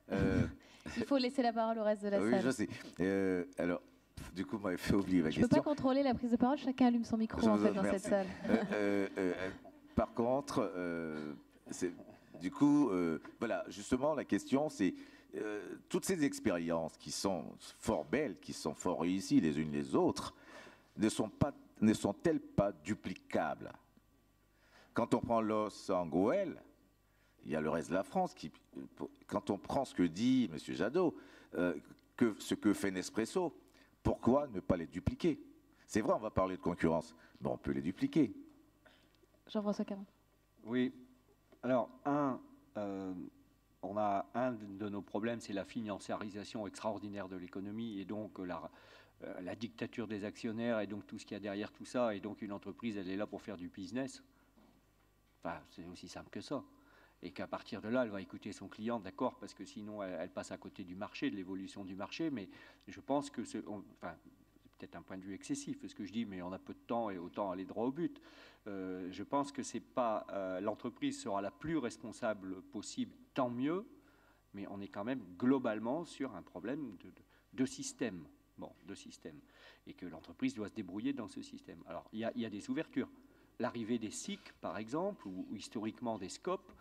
Speaker 9: dernière.
Speaker 1: Il faut laisser la parole au reste de la
Speaker 9: Oui,
Speaker 1: salle.
Speaker 9: je sais. Alors, du coup, vous m'avez fait oublier ma
Speaker 1: Je ne peux
Speaker 9: question.
Speaker 1: pas contrôler la prise de parole, chacun allume son micro
Speaker 9: Je
Speaker 1: en
Speaker 9: vous
Speaker 1: fait
Speaker 9: en
Speaker 1: dans cette
Speaker 9: remercie.
Speaker 1: salle.
Speaker 9: Par contre, du coup, voilà, justement, la question, c'est toutes ces expériences qui sont fort belles, qui sont fort réussies les unes les autres, ne sont-elles pas duplicables? Quand on prend Los Angeles, il y a le reste de la France qui, quand on prend ce que dit M. Jadot, ce que fait Nespresso, pourquoi ne pas les dupliquer? C'est vrai, on va parler de concurrence, mais on peut les dupliquer.
Speaker 1: Jean-François Caron.
Speaker 3: Oui. Alors, on a un de nos problèmes, c'est la financiarisation extraordinaire de l'économie et donc la dictature des actionnaires et donc tout ce qu'il y a derrière tout ça. Et donc une entreprise, elle est là pour faire du business. Enfin, c'est aussi simple que ça. Et qu'à partir de là, elle va écouter son client, d'accord, parce que sinon, elle passe à côté du marché, de l'évolution du marché. Mais je pense que c'est peut-être un point de vue excessif, ce que je dis, mais on a peu de temps et autant aller droit au but. Je pense que c'est pas l'entreprise sera la plus responsable possible, tant mieux, mais on est quand même globalement sur un problème de système. Bon, de système. Et que l'entreprise doit se débrouiller dans ce système. Alors, il y a des ouvertures. L'arrivée des SIC, par exemple, ou historiquement des SCOP,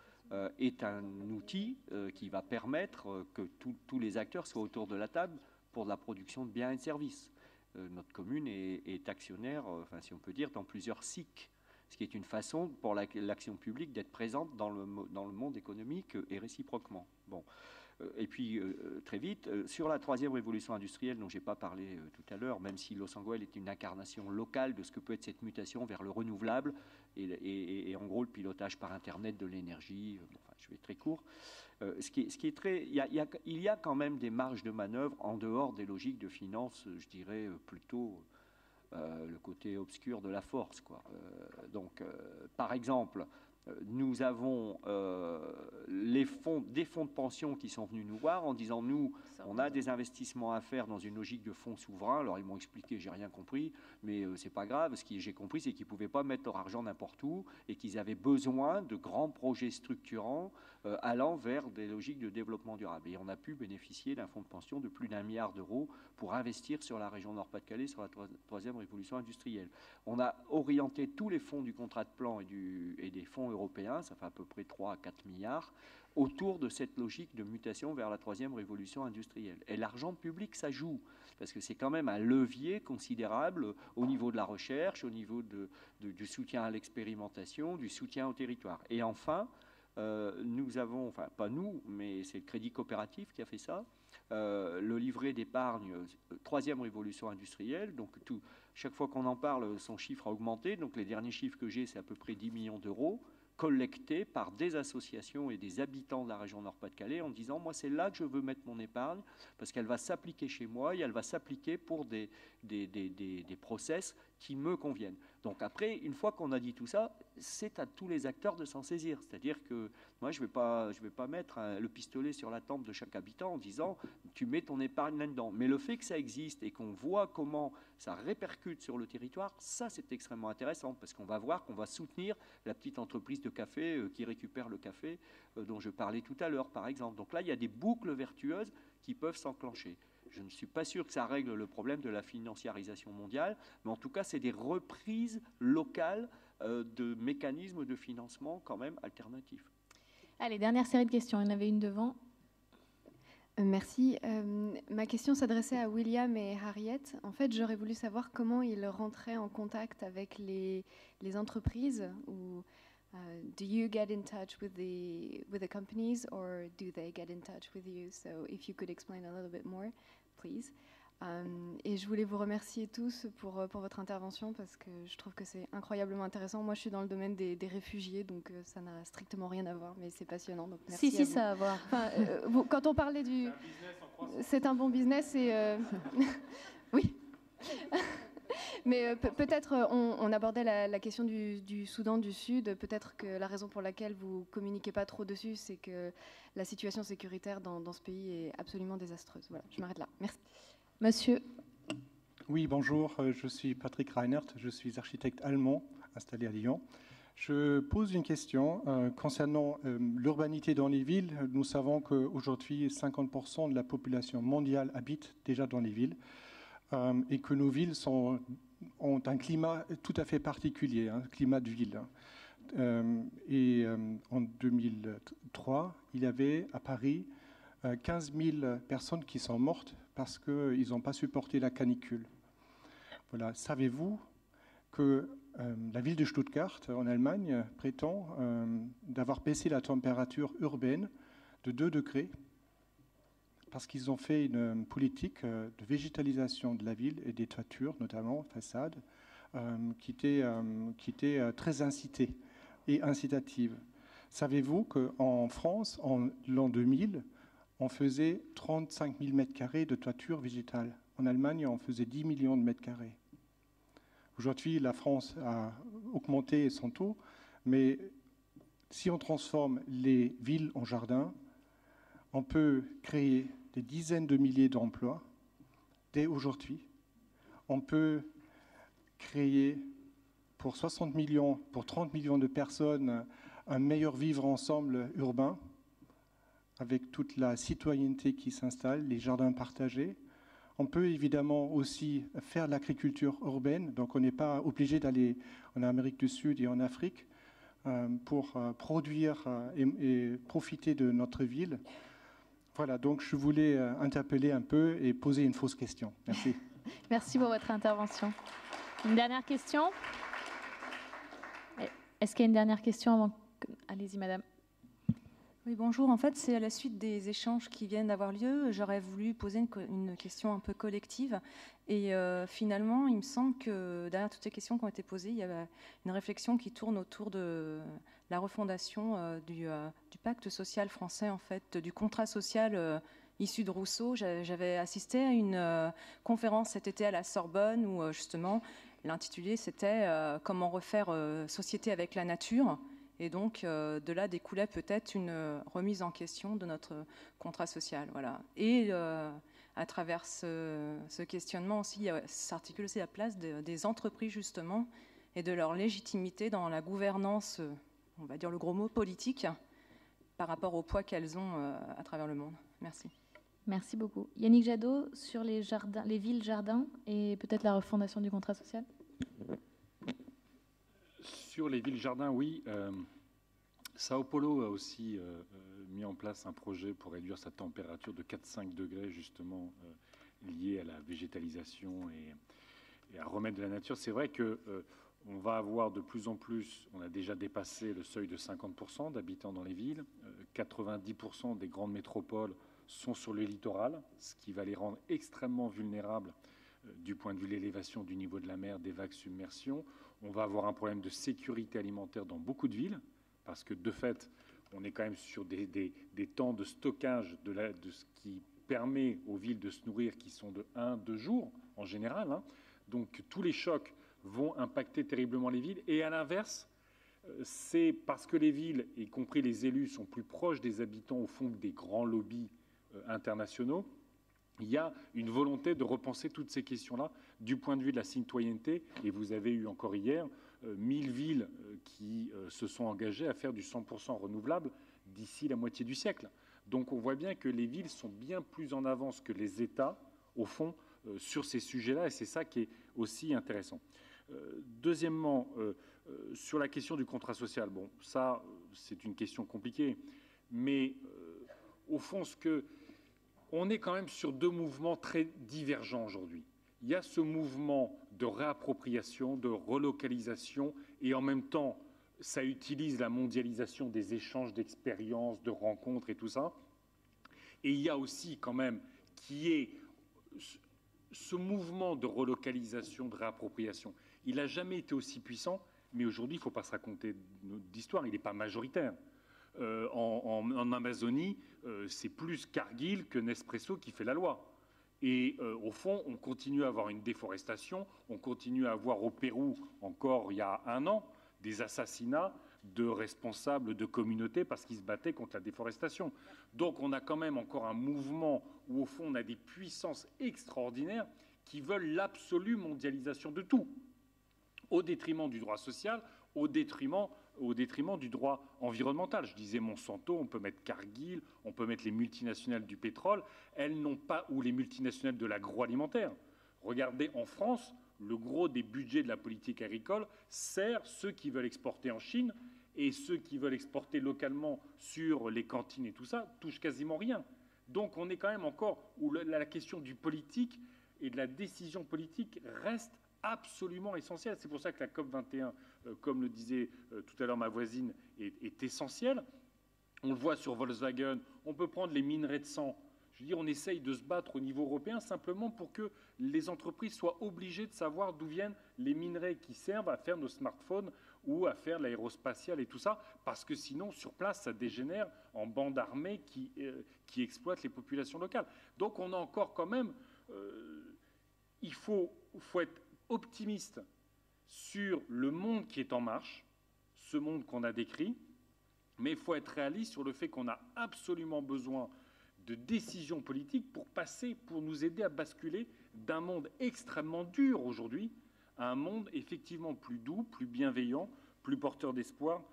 Speaker 3: est un outil qui va permettre que tous les acteurs soient autour de la table pour de la production de biens et de services. Notre commune est actionnaire, enfin, si on peut dire, dans plusieurs SIC, ce qui est une façon pour l'action publique d'être présente dans le monde économique et réciproquement. Bon. Et puis, très vite, sur la troisième révolution industrielle dont je n'ai pas parlé tout à l'heure, même si Los Angeles est une incarnation locale de ce que peut être cette mutation vers le renouvelable et en gros le pilotage par Internet de l'énergie, enfin, je vais très court, ce qui est très... Il y a quand même des marges de manœuvre en dehors des logiques de finance, je dirais plutôt le côté obscur de la force, quoi. Donc, par exemple... Nous avons des fonds de pension qui sont venus nous voir en disant nous, on a des investissements à faire dans une logique de fonds souverains. Alors ils m'ont expliqué, j'ai rien compris, mais c'est pas grave. Ce que j'ai compris, c'est qu'ils pouvaient pas mettre leur argent n'importe où et qu'ils avaient besoin de grands projets structurants allant vers des logiques de développement durable. Et on a pu bénéficier d'un fonds de pension de plus d'1 milliard d'euros pour investir sur la région Nord-Pas-de-Calais, sur la troisième révolution industrielle. On a orienté tous les fonds du contrat de plan et des fonds européens, ça fait à peu près 3 à 4 milliards, autour de cette logique de mutation vers la troisième révolution industrielle. Et l'argent public, ça joue, parce que c'est quand même un levier considérable au niveau de la recherche, au niveau du soutien à l'expérimentation, du soutien au territoire. Et enfin, nous avons, enfin pas nous, mais c'est le Crédit Coopératif qui a fait ça, le livret d'épargne troisième révolution industrielle, donc chaque fois qu'on en parle, son chiffre a augmenté, donc les derniers chiffres que j'ai, c'est à peu près 10 millions d'euros, collectés par des associations et des habitants de la région Nord-Pas-de-Calais en disant moi c'est là que je veux mettre mon épargne parce qu'elle va s'appliquer chez moi et elle va s'appliquer pour des process qui me conviennent. Donc après, une fois qu'on a dit tout ça, c'est à tous les acteurs de s'en saisir. C'est-à-dire que moi, je vais pas mettre le pistolet sur la tempe de chaque habitant en disant tu mets ton épargne là-dedans. Mais le fait que ça existe et qu'on voit comment ça répercute sur le territoire, ça c'est extrêmement intéressant parce qu'on va voir qu'on va soutenir la petite entreprise de café qui récupère le café dont je parlais tout à l'heure, par exemple. Donc là, il y a des boucles vertueuses qui peuvent s'enclencher. Je ne suis pas sûr que ça règle le problème de la financiarisation mondiale, mais en tout cas, c'est des reprises locales de mécanismes de financement quand même alternatifs.
Speaker 1: Allez, dernière série de questions. Il y en avait une devant.
Speaker 11: Merci. Ma question s'adressait à William et Harriet. En fait, j'aurais voulu savoir comment ils rentraient en contact avec les entreprises ou do you get in touch with the companies or do they get in touch with you? So if you could explain a little bit more, please. Et je voulais vous remercier tous pour votre intervention parce que je trouve que c'est incroyablement intéressant. Moi, je suis dans le domaine des réfugiés, donc ça n'a strictement rien à voir, mais c'est passionnant. Donc merci.
Speaker 1: Si, ça a à voir.
Speaker 11: Enfin, quand on parlait du... C'est un bon business et... Oui. Mais peut-être on abordait la question du Soudan du Sud. Peut-être que la raison pour laquelle vous communiquez pas trop dessus, c'est que la situation sécuritaire dans ce pays est absolument désastreuse. Voilà, je m'arrête là. Merci.
Speaker 1: Monsieur.
Speaker 12: Oui, bonjour, je suis Patrick Reinert, je suis architecte allemand installé à Lyon. Je pose une question concernant l'urbanité dans les villes. Nous savons qu'aujourd'hui, 50% de la population mondiale habite déjà dans les villes et que nos villes ont un climat tout à fait particulier, un climat de ville. En 2003, il y avait à Paris 15 000 personnes qui sont mortes parce qu'ils n'ont pas supporté la canicule. Voilà. Savez-vous que la ville de Stuttgart, en Allemagne, prétend d'avoir baissé la température urbaine de 2 degrés parce qu'ils ont fait une politique de végétalisation de la ville et des toitures, notamment façades, qui était très incitée et incitative. Savez-vous qu'en France, en l'an 2000, on faisait 35 000 mètres carrés de toiture végétale. En Allemagne, on faisait 10 millions de mètres carrés. Aujourd'hui, la France a augmenté son taux, mais si on transforme les villes en jardins, on peut créer des dizaines de milliers d'emplois dès aujourd'hui. On peut créer pour 60 millions, pour 30 millions de personnes, un meilleur vivre ensemble urbain, avec toute la citoyenneté qui s'installe, les jardins partagés. On peut évidemment aussi faire de l'agriculture urbaine, donc on n'est pas obligé d'aller en Amérique du Sud et en Afrique pour produire et profiter de notre ville. Voilà, donc je voulais interpeller un peu et poser une fausse question. Merci.
Speaker 1: Merci pour votre intervention. Une dernière question? Est-ce qu'il y a une dernière question avant que... Allez-y, madame.
Speaker 13: Oui, bonjour. En fait, c'est à la suite des échanges qui viennent d'avoir lieu. J'aurais voulu poser une question un peu collective. Et finalement, il me semble que derrière toutes ces questions qui ont été posées, il y a une réflexion qui tourne autour de la refondation du pacte social français, en fait, du contrat social issu de Rousseau. J'avais assisté à une conférence cet été à la Sorbonne où, justement, l'intitulé, c'était « Comment refaire société avec la nature ». Et donc, de là découlait peut-être une remise en question de notre contrat social. Voilà. Et à travers ce questionnement aussi, s'articule aussi la place des entreprises, justement, et de leur légitimité dans la gouvernance, on va dire le gros mot, politique, par rapport au poids qu'elles ont à travers le monde. Merci.
Speaker 1: Merci beaucoup. Yannick Jadot, sur les villes-jardins et peut-être la refondation du contrat social.
Speaker 2: Sur les villes-jardins, oui. Sao Paulo a aussi mis en place un projet pour réduire sa température de 4-5 degrés, justement, lié à la végétalisation et à remettre de la nature. C'est vrai qu'on va avoir de plus en plus, on a déjà dépassé le seuil de 50% d'habitants dans les villes. 90% des grandes métropoles sont sur le littoral, ce qui va les rendre extrêmement vulnérables du point de vue de l'élévation du niveau de la mer, des vagues, submersions. On va avoir un problème de sécurité alimentaire dans beaucoup de villes, parce que de fait, on est quand même sur des temps de stockage de ce qui permet aux villes de se nourrir qui sont de 1-2 jours en général. Hein. Donc tous les chocs vont impacter terriblement les villes. Et à l'inverse, c'est parce que les villes, y compris les élus, sont plus proches des habitants au fond que des grands lobbies internationaux, il y a une volonté de repenser toutes ces questions-là du point de vue de la citoyenneté. Et vous avez eu encore hier 1000 villes qui se sont engagées à faire du 100% renouvelable d'ici la moitié du siècle. Donc on voit bien que les villes sont bien plus en avance que les États, au fond, sur ces sujets-là. Et c'est ça qui est aussi intéressant. Deuxièmement, sur la question du contrat social, bon, ça, c'est une question compliquée. Mais au fond, on est quand même sur 2 mouvements très divergents aujourd'hui. Il y a ce mouvement de réappropriation, de relocalisation, et en même temps, ça utilise la mondialisation des échanges d'expériences, de rencontres et tout ça. Et il y a aussi quand même qui est ce mouvement de relocalisation, de réappropriation. Il n'a jamais été aussi puissant, mais aujourd'hui, il ne faut pas se raconter d'histoire, il n'est pas majoritaire. En Amazonie, c'est plus Cargill que Nespresso qui fait la loi. Et au fond, on continue à avoir une déforestation, on continue à avoir au Pérou, encore il y a un an, des assassinats de responsables de communautés parce qu'ils se battaient contre la déforestation. Donc on a quand même encore un mouvement où au fond on a des puissances extraordinaires qui veulent l'absolue mondialisation de tout, au détriment du droit social, au détriment du droit environnemental. Je disais Monsanto, on peut mettre Cargill, on peut mettre les multinationales du pétrole, elles n'ont pas, ou les multinationales de l'agroalimentaire. Regardez en France, le gros des budgets de la politique agricole sert ceux qui veulent exporter en Chine, et ceux qui veulent exporter localement sur les cantines et tout ça touchent quasiment rien. Donc on est quand même encore où la question du politique et de la décision politique reste absolument essentielle. C'est pour ça que la COP21, comme le disait tout à l'heure ma voisine, est essentielle. On le voit sur Volkswagen, on peut prendre les minerais de sang. Je veux dire, on essaye de se battre au niveau européen simplement pour que les entreprises soient obligées de savoir d'où viennent les minerais qui servent à faire nos smartphones ou à faire l'aérospatiale et tout ça, parce que sinon, sur place, ça dégénère en bandes armées qui exploitent les populations locales. Donc on a encore quand même... il faut être optimiste sur le monde qui est en marche, ce monde qu'on a décrit, mais il faut être réaliste sur le fait qu'on a absolument besoin de décisions politiques pour nous aider à basculer d'un monde extrêmement dur aujourd'hui à un monde effectivement plus doux, plus bienveillant, plus porteur d'espoir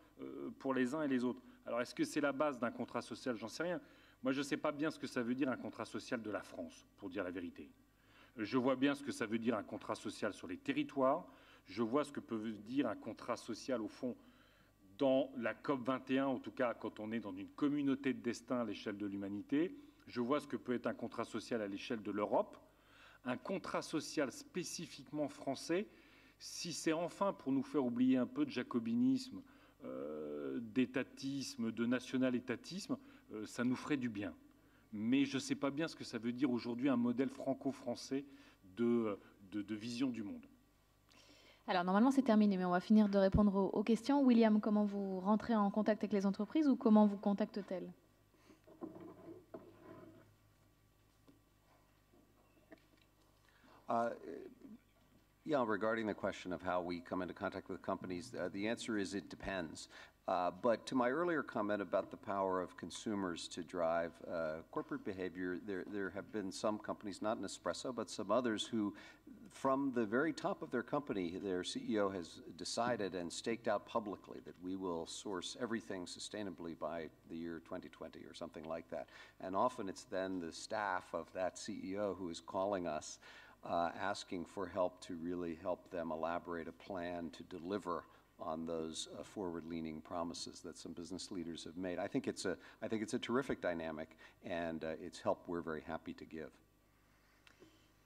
Speaker 2: pour les uns et les autres. Alors est-ce que c'est la base d'un contrat social? J'en sais rien. Moi, je ne sais pas bien ce que ça veut dire un contrat social de la France, pour dire la vérité. Je vois bien ce que ça veut dire un contrat social sur les territoires. Je vois ce que peut dire un contrat social, au fond, dans la COP21, en tout cas quand on est dans une communauté de destin à l'échelle de l'humanité. Je vois ce que peut être un contrat social à l'échelle de l'Europe. Un contrat social spécifiquement français, si c'est enfin pour nous faire oublier un peu de jacobinisme, d'étatisme, de national-étatisme, ça nous ferait du bien. Mais je ne sais pas bien ce que ça veut dire aujourd'hui un modèle franco-français de vision du monde.
Speaker 1: Alors normalement c'est terminé, mais on va finir de répondre aux questions. William, comment vous rentrez en contact avec les entreprises ou comment vous contactent-elles?
Speaker 4: Yeah, regarding the question of how we come into contact with companies, the answer is it depends. But to my earlier comment about the power of consumers to drive corporate behavior, there have been some companies, not Nespresso, but some others who, from the very top of their company, their CEO has decided and staked out publicly that we will source everything sustainably by the year 2020 or something like that. And often it's then the staff of that CEO who is calling us asking for help to really help them elaborate a plan to deliver on those forward-leaning promises that some business leaders have made. I think it's a terrific dynamic, and it's help we're very happy to give.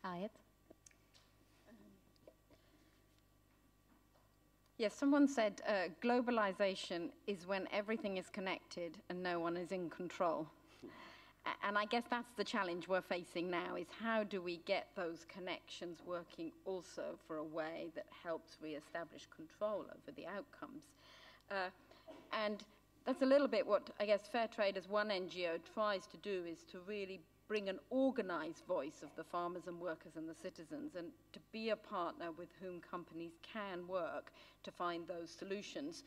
Speaker 1: Harriet?
Speaker 5: Yes, someone said globalization is when everything is connected and no one is in control. And I guess that's the challenge we're facing now, is how do we get those connections working also for a way that helps re-establish control over the outcomes. And that's a little bit what, I guess, Fair Trade as one NGO tries to do, is to really bring an organized voice of the farmers and workers and the citizens, and to be a partner with whom companies can work to find those solutions.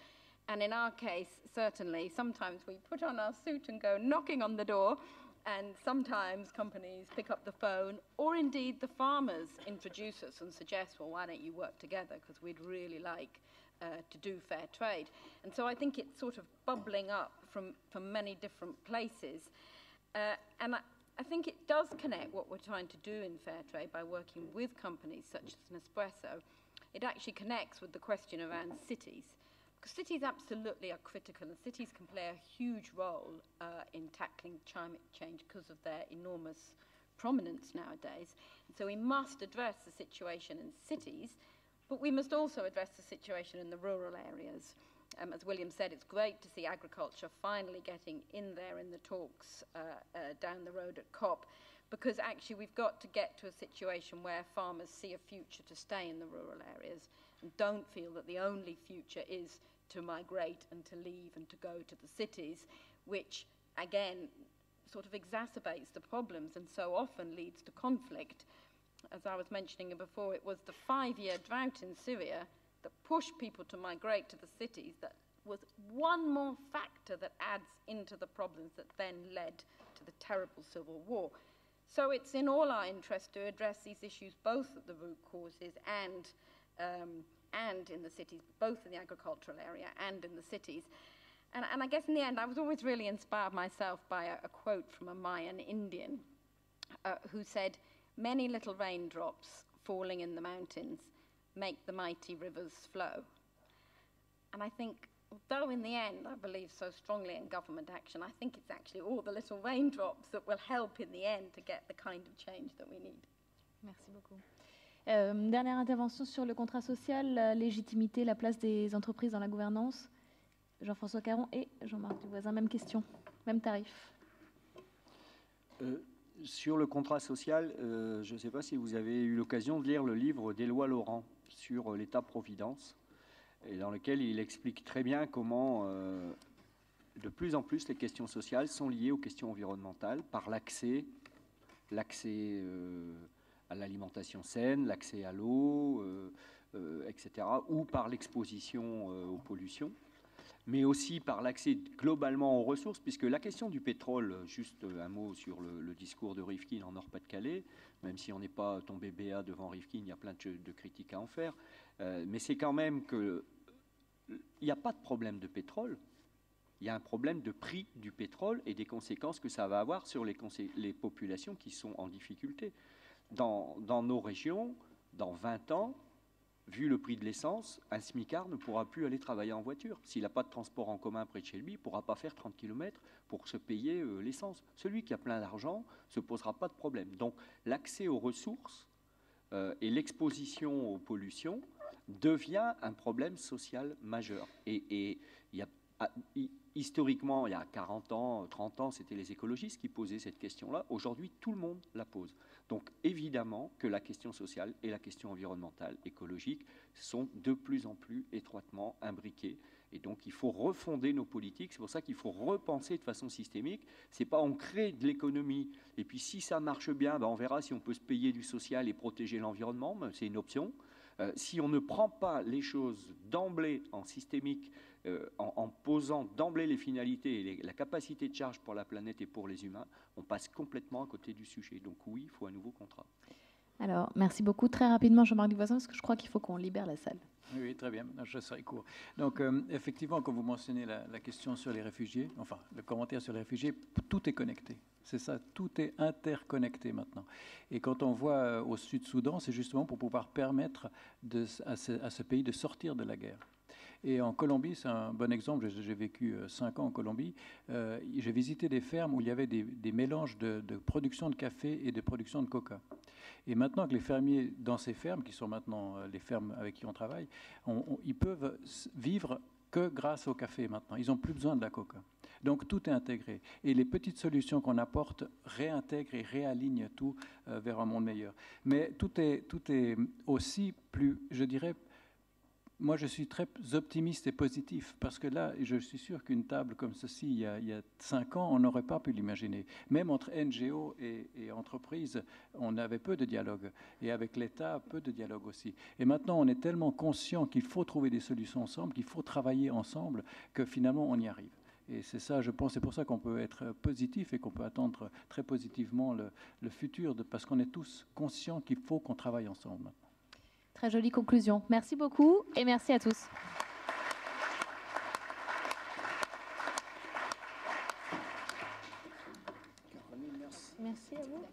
Speaker 5: And in our case, certainly, sometimes we put on our suit and go knocking on the door, and sometimes companies pick up the phone, or indeed the farmers introduce us and suggest, well, why don't you work together, because we'd really like to do fair trade. And so I think it's sort of bubbling up from many different places. And I think it does connect what we're trying to do in fair trade by working with companies such as Nespresso. It actually connects with the question around cities. Because cities absolutely are critical, and cities can play a huge role in tackling climate change because of their enormous prominence nowadays. And so we must address the situation in cities, but we must also address the situation in the rural areas. As William said, it's great to see agriculture finally getting in there in the talks down the road at COP, because actually we've got to get to a situation where farmers see a future to stay in the rural areas and don't feel that the only future is to migrate and to leave and to go to the cities, which, again, sort of exacerbates the problems and so often leads to conflict. As I was mentioning before, it was the 5-year drought in Syria that pushed people to migrate to the cities that was one more factor that adds into the problems that then led to the terrible civil war. So it's in all our interest to address these issues both at the root causes and in the cities, both in the agricultural area and in the cities. And I guess in the end, I was always really inspired myself by a quote from a Mayan Indian who said, "Many little raindrops falling in the mountains make the mighty rivers flow." And I think, although in the end I believe so strongly in government action, I think it's actually all the little raindrops that will help in the end to get the kind of change that we need.
Speaker 1: Merci beaucoup. Dernière intervention sur le contrat social, la légitimité, la place des entreprises dans la gouvernance. Jean-François Caron et Jean-Marc Duvoisin, même question, même tarif.
Speaker 3: Sur le contrat social, je ne sais pas si vous avez eu l'occasion de lire le livre d'Éloi Laurent sur l'État-providence, et dans lequel il explique très bien comment, de plus en plus, les questions sociales sont liées aux questions environnementales par l'accès à l'alimentation saine, l'accès à l'eau, etc., ou par l'exposition aux pollutions, mais aussi par l'accès globalement aux ressources, puisque la question du pétrole, juste un mot sur le discours de Rifkin en Nord-Pas-de-Calais, même si on n'est pas tombé béat devant Rifkin, il y a plein de critiques à en faire, mais c'est quand même qu'il n'y a pas de problème de pétrole, il y a un problème de prix du pétrole et des conséquences que ça va avoir sur les populations qui sont en difficulté. Dans nos régions, dans 20 ans, vu le prix de l'essence, un smicard ne pourra plus aller travailler en voiture. S'il n'a pas de transport en commun près de chez lui, il ne pourra pas faire 30 km pour se payer l'essence. Celui qui a plein d'argent ne se posera pas de problème. Donc l'accès aux ressources et l'exposition aux pollutions devient un problème social majeur. Et historiquement, il y a 40 ans, 30 ans, c'était les écologistes qui posaient cette question-là. Aujourd'hui, tout le monde la pose. Donc évidemment que la question sociale et la question environnementale, écologique, sont de plus en plus étroitement imbriquées. Et donc il faut refonder nos politiques. C'est pour ça qu'il faut repenser de façon systémique. C'est pas on crée de l'économie et puis si ça marche bien, on verra si on peut se payer du social et protéger l'environnement. C'est une option. Si on ne prend pas les choses d'emblée en systémique, en posant d'emblée les finalités et la capacité de charge pour la planète et pour les humains, on passe complètement à côté du sujet. Donc oui, il faut un nouveau contrat.
Speaker 1: Alors, merci beaucoup. Très rapidement, Jean-Marc Duvoisin, parce que je crois qu'il faut qu'on libère la salle.
Speaker 6: Oui, très bien. Je serai court. Donc, effectivement, quand vous mentionnez la question sur les réfugiés, enfin, le commentaire sur les réfugiés, tout est connecté. C'est ça, tout est interconnecté maintenant. Et quand on voit au Sud-Soudan, c'est justement pour pouvoir permettre à ce pays de sortir de la guerre. Et en Colombie, c'est un bon exemple. J'ai vécu 5 ans en Colombie. J'ai visité des fermes où il y avait des mélanges de production de café et de production de coca. Et maintenant que les fermiers dans ces fermes, qui sont maintenant les fermes avec qui on travaille, ils peuvent vivre que grâce au café maintenant. Ils n'ont plus besoin de la coca. Donc tout est intégré. Et les petites solutions qu'on apporte réintègrent et réalignent tout vers un monde meilleur. Mais tout est aussi plus, je dirais, moi, je suis très optimiste et positif parce que là, je suis sûr qu'une table comme ceci, il y a 5 ans, on n'aurait pas pu l'imaginer. Même entre NGO et entreprises, on avait peu de dialogue. Et avec l'État, peu de dialogue aussi. Et maintenant, on est tellement conscient qu'il faut trouver des solutions ensemble, qu'il faut travailler ensemble, que finalement, on y arrive. Et c'est ça, je pense, c'est pour ça qu'on peut être positif et qu'on peut attendre très positivement le futur, parce qu'on est tous conscients qu'il faut qu'on travaille ensemble maintenant.
Speaker 1: Très jolie conclusion. Merci beaucoup et merci à tous. Merci à vous.